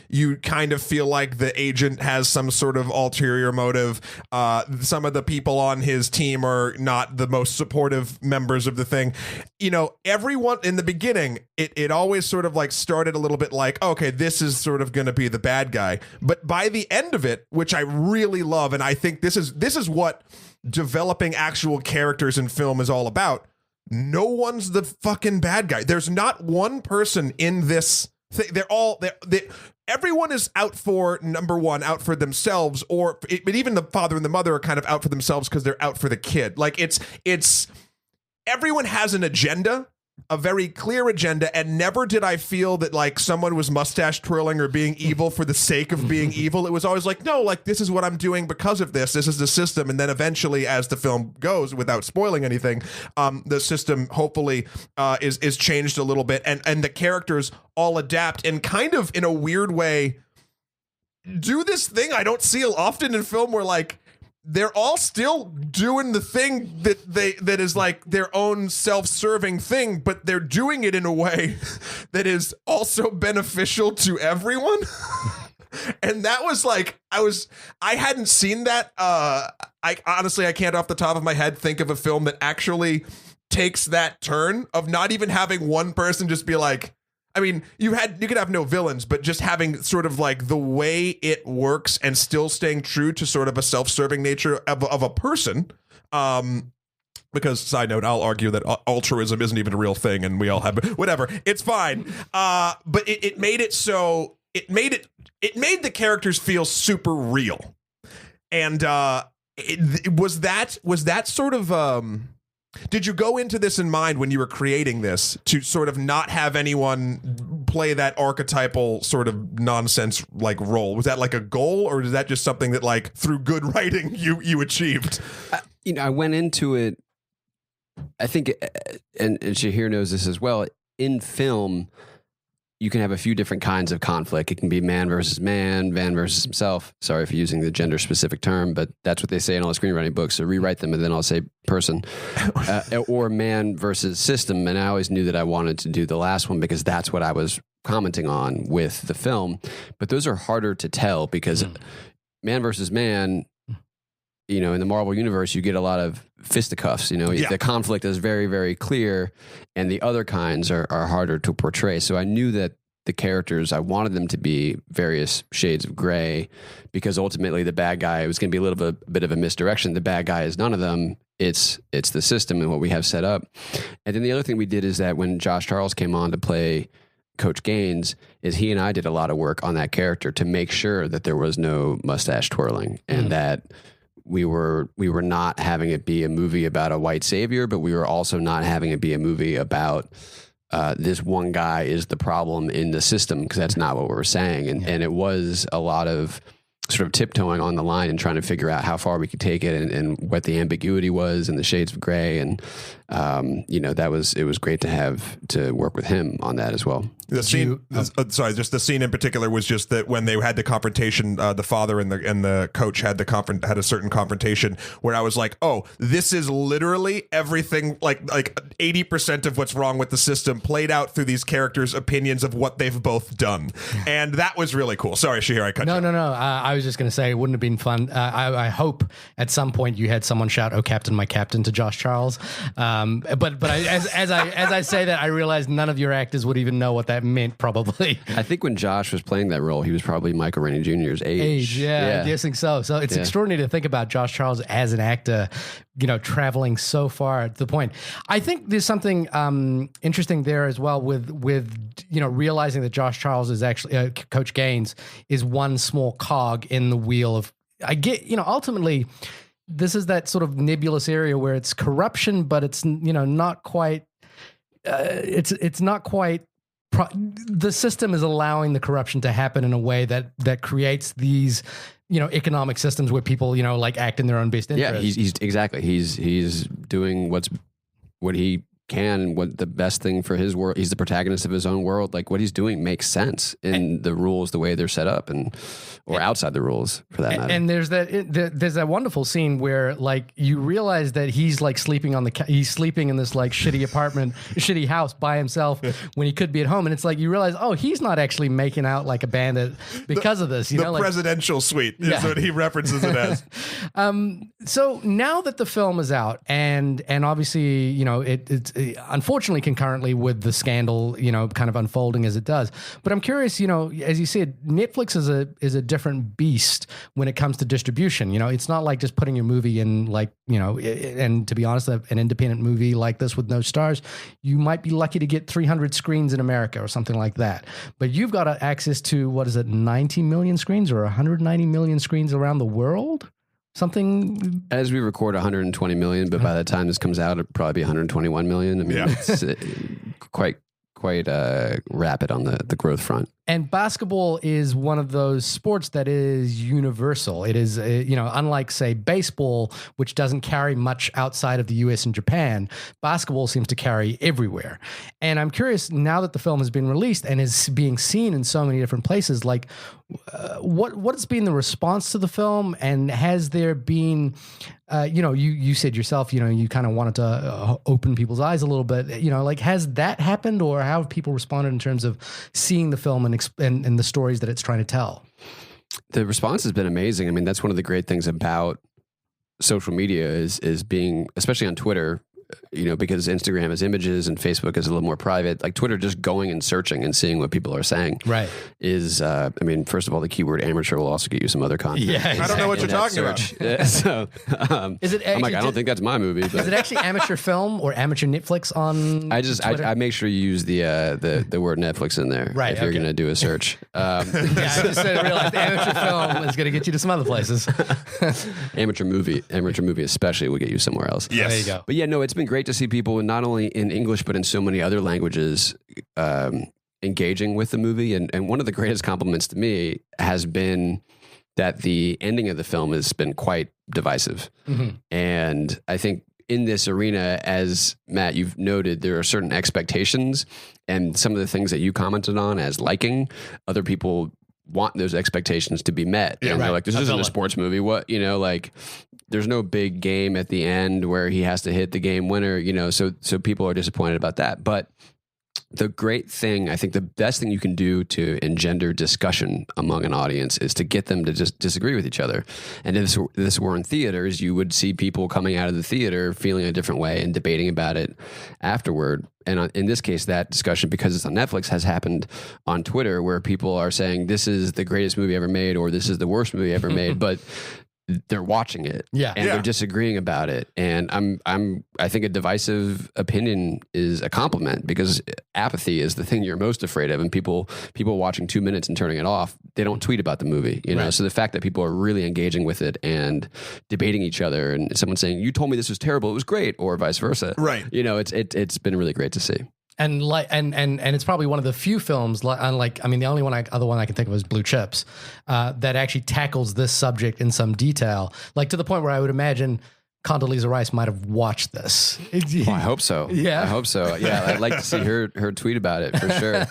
You kind of feel like the agent has some sort of ulterior motive. Some of the people on his team are not the most supportive members of the thing. Everyone in the beginning, it always sort of like started a little bit like, okay, this is sort of going to be the bad guy. But by the end of it, which I really love, and I think this is what developing actual characters in film is all about. No one's the fucking bad guy. There's not one person in this thing. Everyone is out for, number one, out for themselves, but even the father and the mother are kind of out for themselves because they're out for the kid. Like it's everyone has an agenda, a very clear agenda, and never did I feel that like someone was mustache twirling or being evil for the sake of being evil. It was always like, no, like this is what I'm doing because of this. This is the system. And then eventually, as the film goes, without spoiling anything, the system hopefully is changed a little bit, and the characters all adapt and kind of in a weird way do this thing I don't see often in film where like they're all still doing the thing that is like their own self-serving thing, but they're doing it in a way that is also beneficial to everyone. And that was like, I hadn't seen that. I honestly, I can't off the top of my head think of a film that actually takes that turn of not even having one person just be like, I mean, you could have no villains, but just having sort of like the way it works and still staying true to sort of a self-serving nature of a person. Because side note, I'll argue that altruism isn't even a real thing, and we all have whatever. It's fine. But it made it so it made the characters feel super real, and was that sort of. Did you go into this in mind when you were creating this to sort of not have anyone play that archetypal sort of nonsense like role? Was that like a goal, or is that just something that like through good writing you achieved? I went into it, I think, and Shahir knows this as well, in film, you can have a few different kinds of conflict. It can be man versus man versus himself. Sorry for using the gender specific term, but that's what they say in all the screenwriting books. So rewrite them and then I'll say person. Or man versus system. And I always knew that I wanted to do the last one because that's what I was commenting on with the film. But those are harder to tell because man versus man, in the Marvel universe, you get a lot of fisticuffs. The conflict is very, very clear, and the other kinds are harder to portray. So I knew that the characters, I wanted them to be various shades of gray, because ultimately the bad guy was going to be a little bit of a misdirection. The bad guy is none of them. It's the system and what we have set up. And then the other thing we did is that when Josh Charles came on to play Coach Gaines, is he and I did a lot of work on that character to make sure that there was no mustache twirling and that we were not having it be a movie about a white savior, but we were also not having it be a movie about this one guy is the problem in the system, because that's not what we were saying. And it was a lot of sort of tiptoeing on the line and trying to figure out how far we could take it and what the ambiguity was and the shades of gray. And, it was great to have to work with him on that as well. The scene, just the scene in particular was just that when they had the confrontation, the father and the coach had a certain confrontation where I was like, oh, this is literally everything, like 80% of what's wrong with the system played out through these characters' opinions of what they've both done. And that was really cool. Sorry, Shahir, I cut you. No. I was just going to say, it wouldn't have been fun. I hope at some point you had someone shout, "Oh, Captain, my Captain," to Josh Charles. But as I say that, I realize none of your actors would even know what that meant. Probably. I think when Josh was playing that role, he was probably Michael Rainey Jr.'s age. Yeah, I guess so. So it's extraordinary to think about Josh Charles as an actor, traveling so far to the point. I think there's something interesting there as well with realizing that Josh Charles is actually Coach Gaines is one small cog in the wheel of. I get ultimately. This is that sort of nebulous area where it's corruption, but it's not quite. It's not quite. The system is allowing the corruption to happen in a way that creates these economic systems where people act in their own best interest. Yeah, he's exactly. He's doing what he can, what the best thing for his world. He's the protagonist of his own world. Like what he's doing makes sense in the rules, the way they're set up, or outside the rules for that matter. And there's that wonderful scene where you realize that he's sleeping he's sleeping in this shitty apartment, shitty house by himself when he could be at home, and it's you realize he's not actually making out like a bandit because of this. The presidential suite is what he references it as. So now that the film is out, and obviously it's unfortunately concurrently with the scandal, kind of unfolding as it does. But I'm curious, as you said, Netflix is a different beast when it comes to distribution. It's not like just putting your movie in and to be honest, an independent movie like this with no stars, you might be lucky to get 300 screens in America or something like that. But you've got access to 90 million screens or 190 million screens around the world? Something as we record 120 million, but by the time this comes out, it'll probably be 121 million. I mean, it's quite rapid on the growth front. And basketball is one of those sports that is universal. It is, unlike, say, baseball, which doesn't carry much outside of the US and Japan, basketball seems to carry everywhere. And I'm curious, now that the film has been released and is being seen in so many different places, what has been the response to the film? And has there been, you said yourself, you kind of wanted to open people's eyes a little bit, has that happened, or how have people responded in terms of seeing the film and the stories that it's trying to tell? The response has been amazing. I mean, that's one of the great things about social media is being, especially on Twitter, because Instagram is images and Facebook is a little more private. Like Twitter, just going and searching and seeing what people are saying, right? Is first of all, the keyword amateur will also get you some other content. Yeah, exactly. I don't know what you're talking about. Yeah, so is it? Actually, I don't think that's my movie. But. Is it actually amateur film or amateur Netflix on? I make sure you use the word Netflix in there, right? If you're going to do a search. I just realized amateur film is going to get you to some other places. amateur movie, especially, will get you somewhere else. Yes, there you go. But yeah, no, it's been great to see people not only in English but in so many other languages engaging with the movie. And one of the greatest compliments to me has been that the ending of the film has been quite divisive. Mm-hmm. And I think in this arena, as Matt, you've noted, there are certain expectations, and some of the things that you commented on as liking, other people want those expectations to be met. Yeah, and right. They're like, this isn't a sports movie. What, there's no big game at the end where he has to hit the game winner, so people are disappointed about that. But the great thing, I think the best thing you can do to engender discussion among an audience is to get them to just disagree with each other. And if this were in theaters, you would see people coming out of the theater feeling a different way and debating about it afterward. And in this case, that discussion, because it's on Netflix, has happened on Twitter, where people are saying this is the greatest movie ever made or this is the worst movie ever made. But they're watching it, and they're disagreeing about it. And I think a divisive opinion is a compliment, because apathy is the thing you're most afraid of. And people watching 2 minutes and turning it off, they don't tweet about the movie, Right. So the fact that people are really engaging with it and debating each other, and someone saying, "You told me this was terrible, it was great," or vice versa, right? It's been really great to see. And it's probably one of the few films, the only other one I can think of is Blue Chips, that actually tackles this subject in some detail, to the point where I would imagine Condoleezza Rice might have watched this. I hope so. Yeah, I hope so. Yeah, I'd like to see her tweet about it for sure.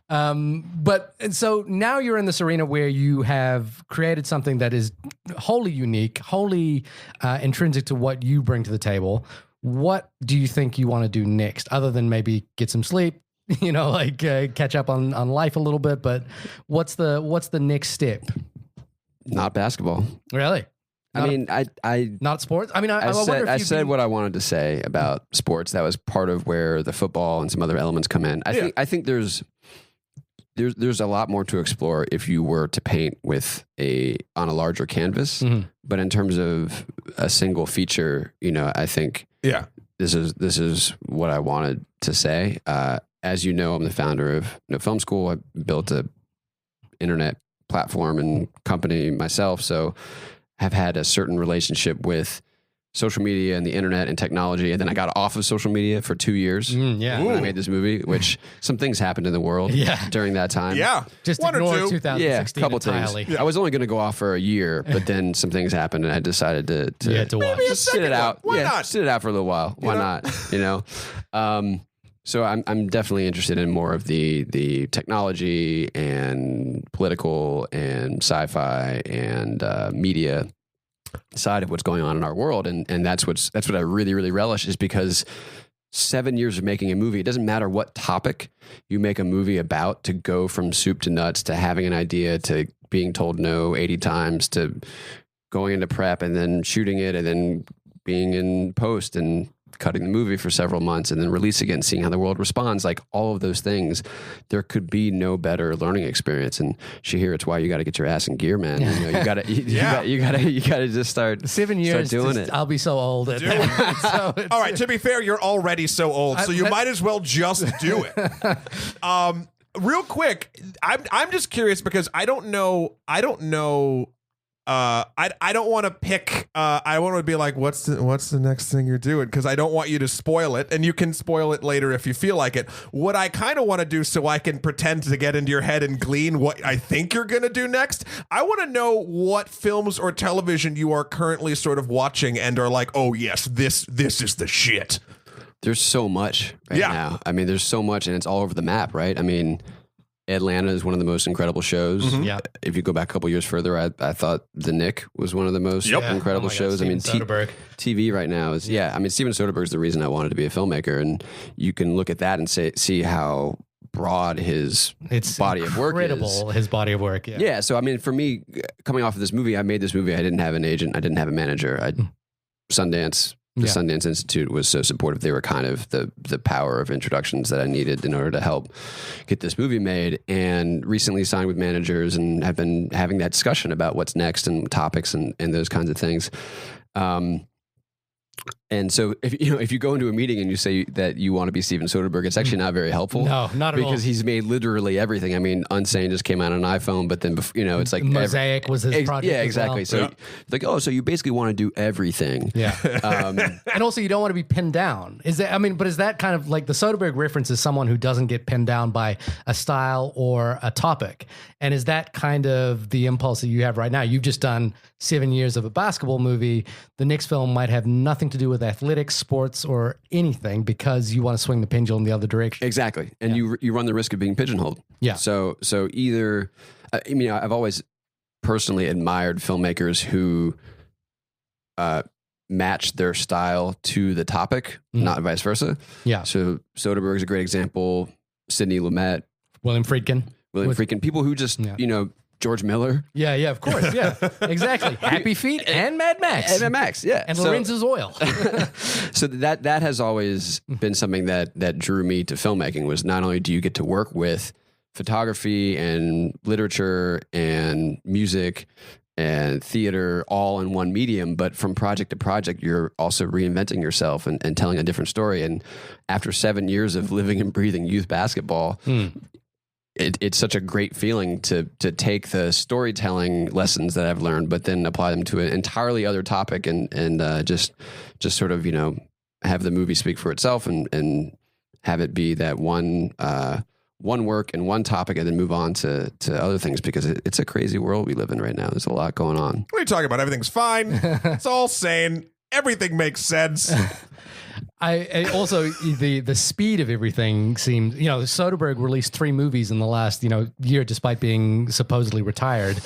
But so now you're in this arena where you have created something that is wholly unique, wholly intrinsic to what you bring to the table. What do you think you want to do next, other than maybe get some sleep, catch up on life a little bit? But what's the next step? Not basketball. Really? Not sports. I mean, I wonder if I said what I wanted to say about sports. That was part of where the football and some other elements come in. I think there's a lot more to explore if you were to paint on a larger canvas. Mm-hmm. But in terms of a single feature, I think this is what I wanted to say. As you know, I'm the founder of NoFilmSchool. I built a internet platform and company myself, so have had a certain relationship with social media and the internet and technology. And then I got off of social media for 2 years when I made this movie, which some things happened in the world during that time. Yeah. Just one ignore or two. 2016 a couple entirely. things. I was only going to go off for a year, but then some things happened and I decided to watch. Maybe a just sit second it out. one. Why not? Sit it out for a little while. Why not? So I'm definitely interested in more of the technology and political and sci-fi and media side of what's going on in our world, and that's what I really, really relish, is because 7 years of making a movie, it doesn't matter what topic you make a movie about, to go from soup to nuts to having an idea to being told no 80 times to going into prep and then shooting it and then being in post and cutting the movie for several months and then releasing it and seeing how the world responds. Like all of those things, there could be no better learning experience. And Shahir, it's why you got to get your ass in gear, man. You got to, you got to just start 7 years. Start doing it. I'll be so old. At that. All right. To be fair, you're already so old, so you might as well just do it. Real quick, I'm just curious because I don't know. I don't want to pick. I want to be like, what's the next thing you're doing? Because I don't want you to spoil it, and you can spoil it later if you feel like it. What I kind of want to do, so I can pretend to get into your head and glean what I think you're gonna do next. I want to know what films or television you are currently sort of watching and are like, oh yes, this is the shit. There's so much now. I mean, there's so much, and it's all over the map, right? I mean, Atlanta is one of the most incredible shows. Mm-hmm. Yeah. If you go back a couple years further, I thought The Nick was one of the most incredible shows. Steven Soderbergh. TV right now is, I mean, Steven Soderbergh is the reason I wanted to be a filmmaker. And you can look at that and see how broad his body of work is. Incredible, his body of work. Yeah. Yeah. So, I mean, for me, coming off of this movie, I made this movie. I didn't have an agent. I didn't have a manager. Sundance. The Sundance Institute was so supportive. They were kind of the power of introductions that I needed in order to help get this movie made, and recently signed with managers and have been having that discussion about what's next and topics and those kinds of things. And so if you go into a meeting and you say that you want to be Steven Soderbergh, it's actually not very helpful. No, not at all. Because he's made literally everything. I mean, Unsane just came out on an iPhone, but then it's like Mosaic was his project. Yeah, exactly. So like, so you basically want to do everything. Yeah. And also you don't want to be pinned down. Is that kind of like the Soderbergh reference is someone who doesn't get pinned down by a style or a topic? And is that kind of the impulse that you have right now? You've just done 7 years of a basketball movie. The next film might have nothing to do with athletics, sports, or anything, because you want to swing the pendulum the other direction. Exactly. And you run the risk of being pigeonholed. Yeah. So either, I mean, I've always personally admired filmmakers who match their style to the topic, not vice versa. Yeah. So Soderbergh is a great example. Sidney Lumet. William Friedkin. People who just, George Miller. Yeah, of course. Yeah, exactly. Happy Feet and Mad Max. And Mad Max, yeah. And Lorenzo's Oil. So that has always been something that drew me to filmmaking, was not only do you get to work with photography and literature and music and theater all in one medium, but from project to project, you're also reinventing yourself and telling a different story. And after 7 years of living and breathing youth basketball, it's such a great feeling to take the storytelling lessons that I've learned, but then apply them to an entirely other topic and just sort of, have the movie speak for itself and have it be that one work and one topic, and then move on to other things, because it's a crazy world we live in right now. There's a lot going on. What are you talking about? Everything's fine. It's all sane. Everything makes sense. I also the speed of everything seems, Soderbergh released 3 movies in the last, year, despite being supposedly retired.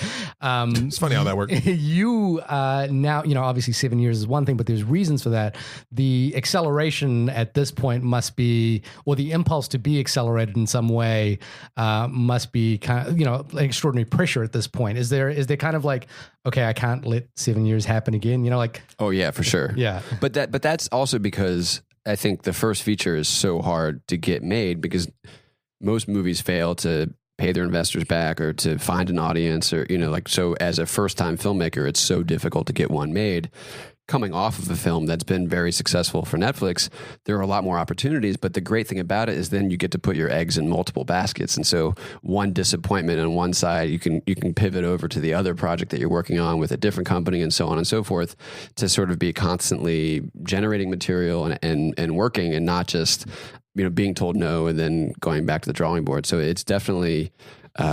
It's funny how that works. You now, obviously 7 years is one thing, but there's reasons for that. The acceleration at this point must be, or the impulse to be accelerated in some way must be kind of, an extraordinary pressure at this point. Is there kind of like, okay, I can't let 7 years happen again, Oh yeah, for sure. Yeah. But that's also because I think the first feature is so hard to get made because most movies fail to pay their investors back or to find an audience or, so as a first time filmmaker, it's so difficult to get one made. Coming off of a film that's been very successful for Netflix, there are a lot more opportunities. But the great thing about it is then you get to put your eggs in multiple baskets. And so one disappointment on one side, you can pivot over to the other project that you're working on with a different company and so on and so forth to sort of be constantly generating material and working and not just, being told no and then going back to the drawing board. So it's definitely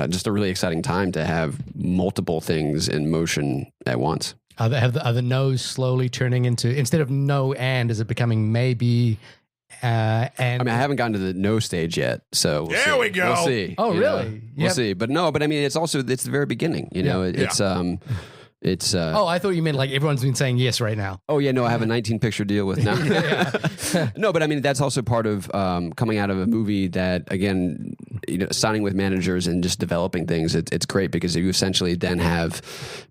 just a really exciting time to have multiple things in motion at once. Are the no's slowly turning into, instead of no and, is it becoming maybe and? I mean, I haven't gotten to the no stage yet, so we go. We'll see. Oh, really? We'll see. But I mean, it's the very beginning. It's I thought you meant like everyone's been saying yes right now. Oh yeah, no, I have a 19 picture deal with now. No, but I mean that's also part of coming out of a movie that again, signing with managers and just developing things. It's great because you essentially then have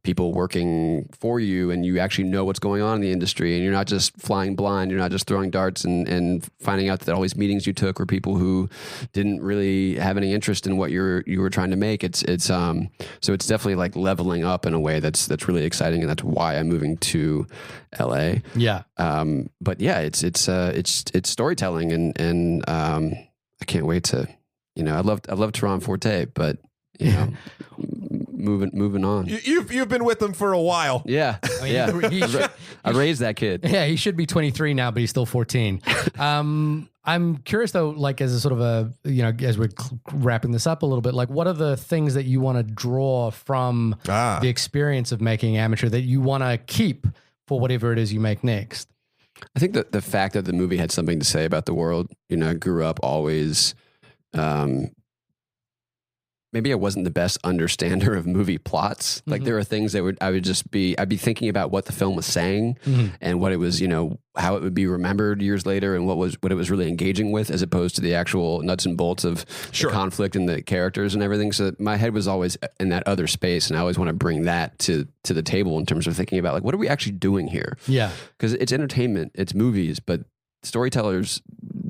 people working for you and you actually know what's going on in the industry and you're not just flying blind. You're not just throwing darts and finding out that all these meetings you took were people who didn't really have any interest in what you were trying to make. So it's definitely like leveling up in a way that's really exciting, and that's why I'm moving to LA. Yeah. But yeah, it's storytelling, and I can't wait to, I love Tehran Forte, but moving on. You've been with them for a while. Yeah, I raised that kid. Yeah, he should be 23 now, but he's still 14. I'm curious though, like as a sort of a, as we're wrapping this up a little bit, like what are the things that you want to draw from the experience of making Amateur that you want to keep for whatever it is you make next? I think that the fact that the movie had something to say about the world, I grew up always, maybe I wasn't the best understander of movie plots. Like there are things that I'd be thinking about what the film was saying and what it was, how it would be remembered years later and what it was really engaging with as opposed to the actual nuts and bolts of the conflict and the characters and everything. So my head was always in that other space. And I always want to bring that to the table in terms of thinking about like, what are we actually doing here? Yeah. Because it's entertainment, it's movies, but storytellers,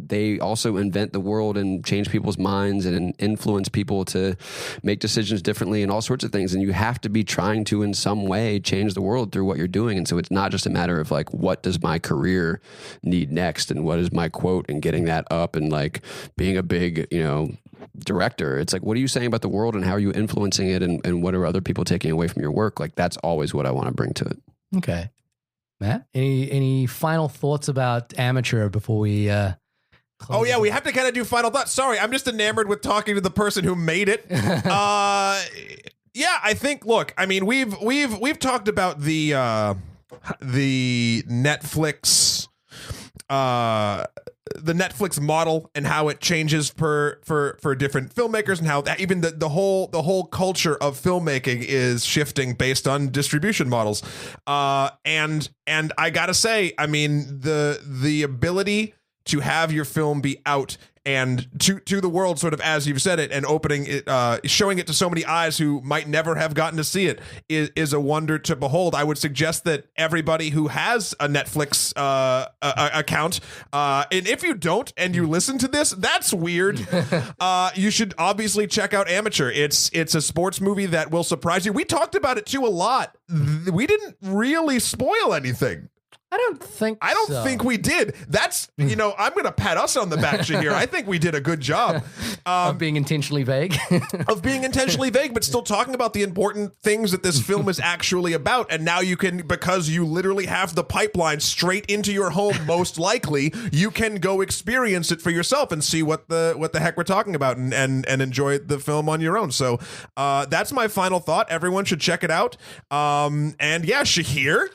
they also invent the world and change people's minds and influence people to make decisions differently and all sorts of things. And you have to be trying to, in some way, change the world through what you're doing. And so it's not just a matter of like, what does my career need next? And what is my quote and getting that up and like being a big, director. It's like, what are you saying about the world and how are you influencing it? And what are other people taking away from your work? Like, that's always what I want to bring to it. Okay. Matt, any final thoughts about Amateur before we Oh yeah, we have to kind of do final thoughts. Sorry, I'm just enamored with talking to the person who made it. Yeah, I think. Look, I mean, we've talked about the Netflix the Netflix model and how it changes for different filmmakers and how that even the whole culture of filmmaking is shifting based on distribution models. And I gotta say, I mean, the ability to have your film be out and to the world, sort of as you've said it, and opening it, showing it to so many eyes who might never have gotten to see it is a wonder to behold. I would suggest that everybody who has a Netflix account, and if you don't and you listen to this, that's weird. You should obviously check out Amateur. It's a sports movie that will surprise you. We talked about it too a lot. We didn't really spoil anything. I don't think we did. That's, I'm going to pat us on the back, Shahir. I think we did a good job. Of being intentionally vague. But still talking about the important things that this film is actually about. And now you can, because you literally have the pipeline straight into your home, most likely, you can go experience it for yourself and see what the heck we're talking about and enjoy the film on your own. So that's my final thought. Everyone should check it out. And yeah, Shahir.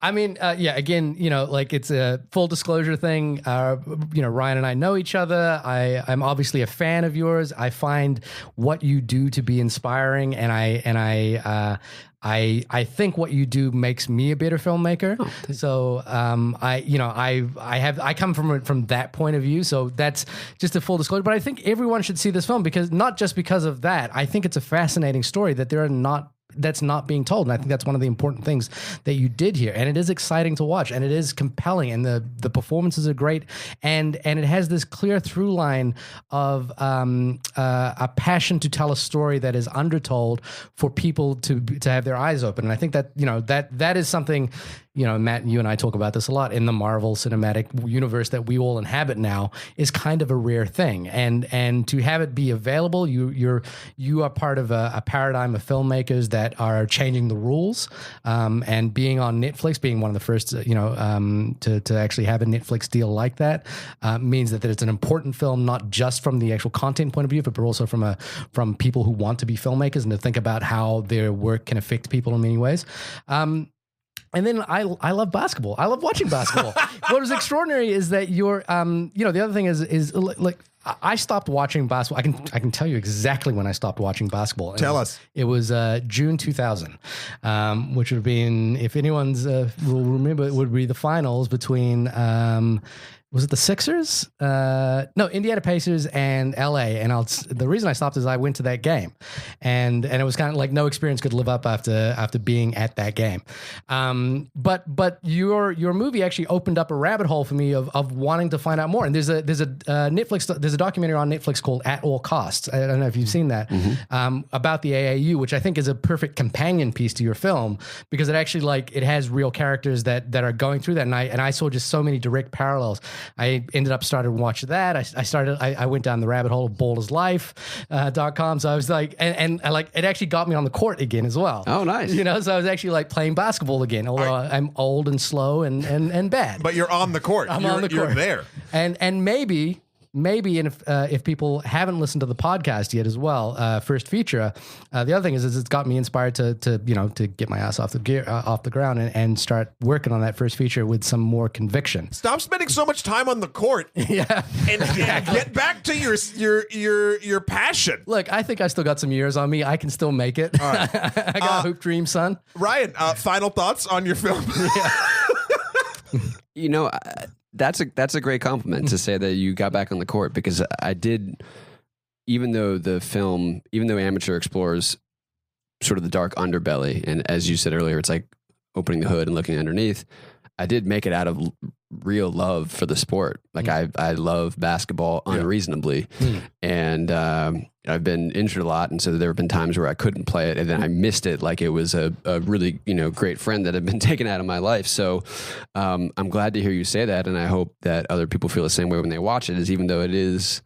I mean, yeah, again, like it's a full disclosure thing. Ryan and I know each other. I'm obviously a fan of yours. I find what you do to be inspiring, and I think what you do makes me a better filmmaker. So I come from that point of view. So that's just a full disclosure. But I think everyone should see this film, because not just because of that. I think it's a fascinating story that's not being told. And I think that's one of the important things that you did here. And it is exciting to watch, and it is compelling, and the performances are great. And it has this clear through line of a passion to tell a story that is undertold for people to have their eyes open. And I think that, that is something, Matt, you and I talk about this a lot in the Marvel cinematic universe that we all inhabit now, is kind of a rare thing. And to have it be available, you are part of a paradigm of filmmakers that are changing the rules, and being on Netflix, being one of the first, to actually have a Netflix deal like that, means that it's an important film, not just from the actual content point of view, but also from people who want to be filmmakers and to think about how their work can affect people in many ways. And then I love basketball. I love watching basketball. What was extraordinary is that the other thing is like I stopped watching basketball. I can tell you exactly when I stopped watching basketball. Tell us. It was June 2000, which would have been, if anyone's will remember, it would be the finals between. Was it the Sixers? No, Indiana Pacers and LA. And the reason I stopped is I went to that game, and it was kind of like no experience could live up after being at that game. But your movie actually opened up a rabbit hole for me of wanting to find out more. And there's a documentary on Netflix called At All Costs. I don't know if you've seen that, about the AAU, which I think is a perfect companion piece to your film, because it actually it has real characters that are going through that. And I saw just so many direct parallels. I ended up starting to watch that. I went down the rabbit hole of ballerslife.com. So I was like, and it actually got me on the court again as well. Oh, nice. So I was actually playing basketball again, although I'm old and slow and bad. But you're on the court. I'm on the court. You're there. And maybe, and if people haven't listened to the podcast yet as well, first feature, the other thing is it's got me inspired to get my ass off the ground and start working on that first feature with some more conviction. Stop spending so much time on the court. Yeah, and get back to your passion. Look, I think I still got some years on me. I can still make it. All right. I got a hoop dream, son. Ryan, final thoughts on your film? Yeah. That's a great compliment to say that you got back on the court, because I did, even though Amateur explores sort of the dark underbelly, and as you said earlier, it's like opening the hood and looking underneath, I did make it out of real love for the sport. Like I love basketball unreasonably, and I've been injured a lot, and so there have been times where I couldn't play it, and then I missed it like it was a really great friend that had been taken out of my life. So I'm glad to hear you say that, and I hope that other people feel the same way when they watch it. Is even though it is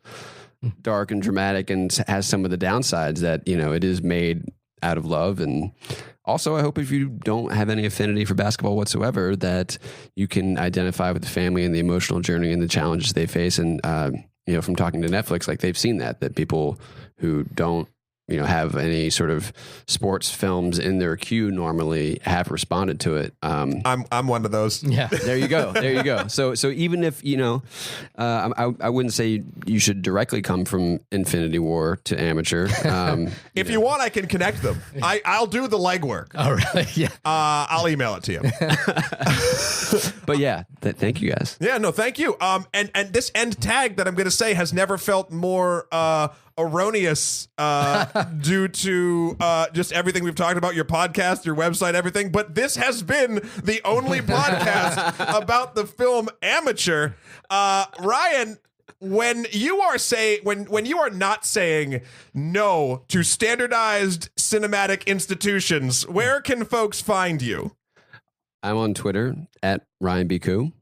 dark and dramatic and has some of the downsides, that it is made out of love. And also, I hope if you don't have any affinity for basketball whatsoever, that you can identify with the family and the emotional journey and the challenges they face. And from talking to Netflix, they've seen that people who don't have any sort of sports films in their queue normally have responded to it. I'm one of those. Yeah. There you go. So even if I wouldn't say you should directly come from Infinity War to Amateur. If you want, I can connect them. I'll do the legwork. Oh, really? Yeah. I'll email it to you. But yeah, thank you guys. Yeah, no, thank you. And this end tag that I'm going to say has never felt more erroneous due to just everything we've talked about, your podcast, your website, everything. But this has been the only podcast about the film Amateur. Ryan, when you are not saying no to standardized cinematic institutions, where can folks find you? I'm on Twitter at Ryan B. Koo.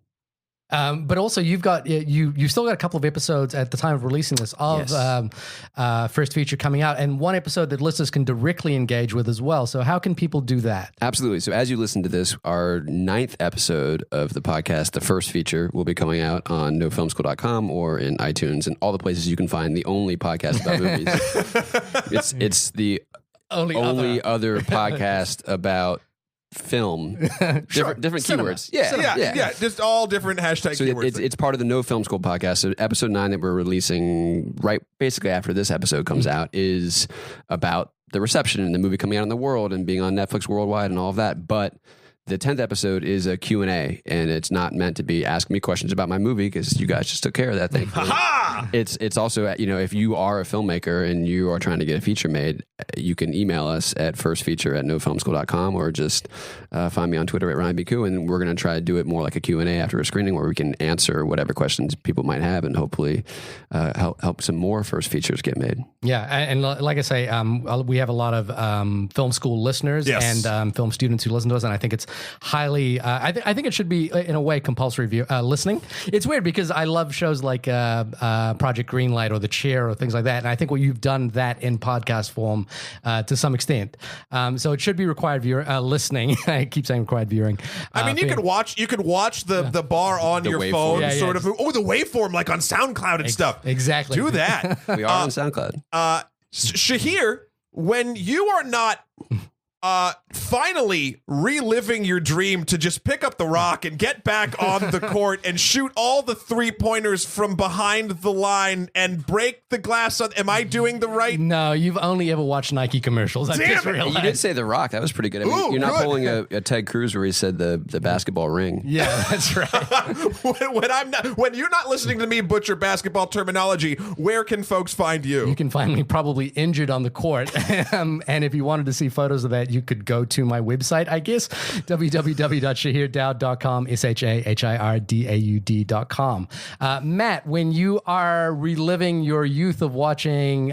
But also you've still got a couple of episodes at the time of releasing this of first feature coming out, and one episode that listeners can directly engage with as well. So how can people do that? Absolutely. So as you listen to this, our 9th episode of the podcast, the first feature, will be coming out on NoFilmSchool.com or in iTunes and all the places you can find the only podcast about movies. It's the only other podcast about film, Sure. different Cinema. keywords. Yeah, Yeah. Just all different hashtag So keywords. it's part of the No Film School podcast. So episode 9 that we're releasing right basically after this episode comes out is about the reception and the movie coming out in the world and being on Netflix worldwide and all of that. But the 10th episode is a Q&A, and it's not meant to be ask me questions about my movie because you guys just took care of that thing. It's also, if you are a filmmaker and you are trying to get a feature made, you can email us at firstfeature@nofilmschool.com or just find me on Twitter at Ryan Koo, and we're going to try to do it more like a Q&A after a screening where we can answer whatever questions people might have and hopefully help some more first features get made. Yeah, and like I say, we have a lot of film school listeners and film students who listen to us, and I think it's highly. I think it should be in a way compulsory listening. It's weird because I love shows like Project Greenlight or The Chair or things like that, and I think you've done that in podcast form to some extent. So it should be required listening. I keep saying required viewing. I mean, you could watch the bar on your phone, sort of. Oh, the waveform, like on SoundCloud and stuff. Exactly. Do that. We are on SoundCloud. Shahir, when you are not finally reliving your dream to just pick up the rock and get back on the court and shoot all the 3-pointers from behind the line and break the glass, am I doing the right? No, you've only ever watched Nike commercials. I just realized. You did say The Rock. That was pretty good. I mean, you're not pulling a Ted Cruz where he said the basketball ring. Yeah, that's right. when you're not listening to me butcher basketball terminology, where can folks find you? You can find me probably injured on the court. And if you wanted to see photos of that, you could go to my website, I guess, www.shahirdaud.com, SHAHIRDAUD.com. Matt, when you are reliving your youth of watching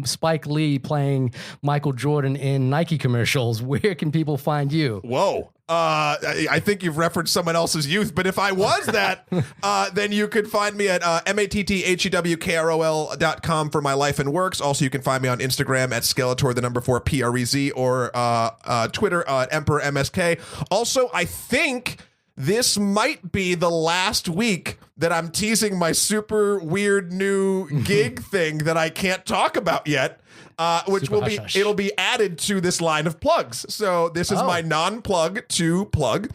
Spike Lee playing Michael Jordan in Nike commercials, where can people find you? Whoa. I think you've referenced someone else's youth, but if I was that, then you could find me at matthewkrol.com for my life and works. Also, you can find me on Instagram at Skeletor, 4 PREZ, or Twitter at Emperor MSK. Also, I think this might be the last week that I'm teasing my super weird new gig thing that I can't talk about yet. Which Super will be, hush-hush. it'll be added to this line of plugs. So this is my non-plug to plug.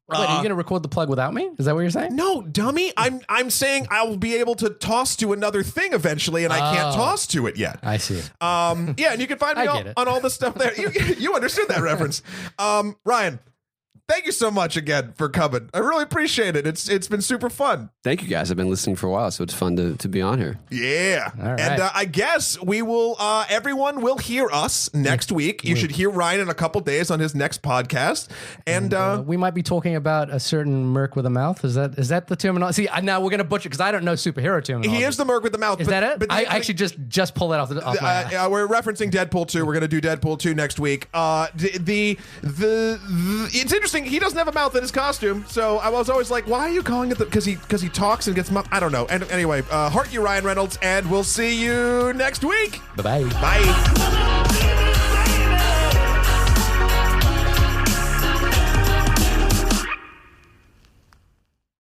Wait, are you going to record the plug without me? Is that what you're saying? No, dummy. I'm saying I will be able to toss to another thing eventually, and I can't toss to it yet. I see. Yeah, and you can find me on all the stuff there. You understood that reference. Ryan, thank you so much again for coming. I really appreciate it. It's been super fun. Thank you, guys. I've been listening for a while, so it's fun to be on here. Yeah. All right. And I guess we will, everyone will hear us next week. You should hear Ryan in a couple days on his next podcast. And We might be talking about a certain merc with a mouth. Is that the terminology? See, now we're going to butcher because I don't know superhero terminology. he is the merc with the mouth. Is that it? I actually just pulled that off my ass. We're referencing Deadpool 2. We're going to do Deadpool 2 next week. It's interesting. He doesn't have a mouth in his costume. So I was always like, why are you calling it because he talks and gets mouth? I don't know. And anyway, heart you, Ryan Reynolds, and we'll see you next week. Bye-bye. Bye.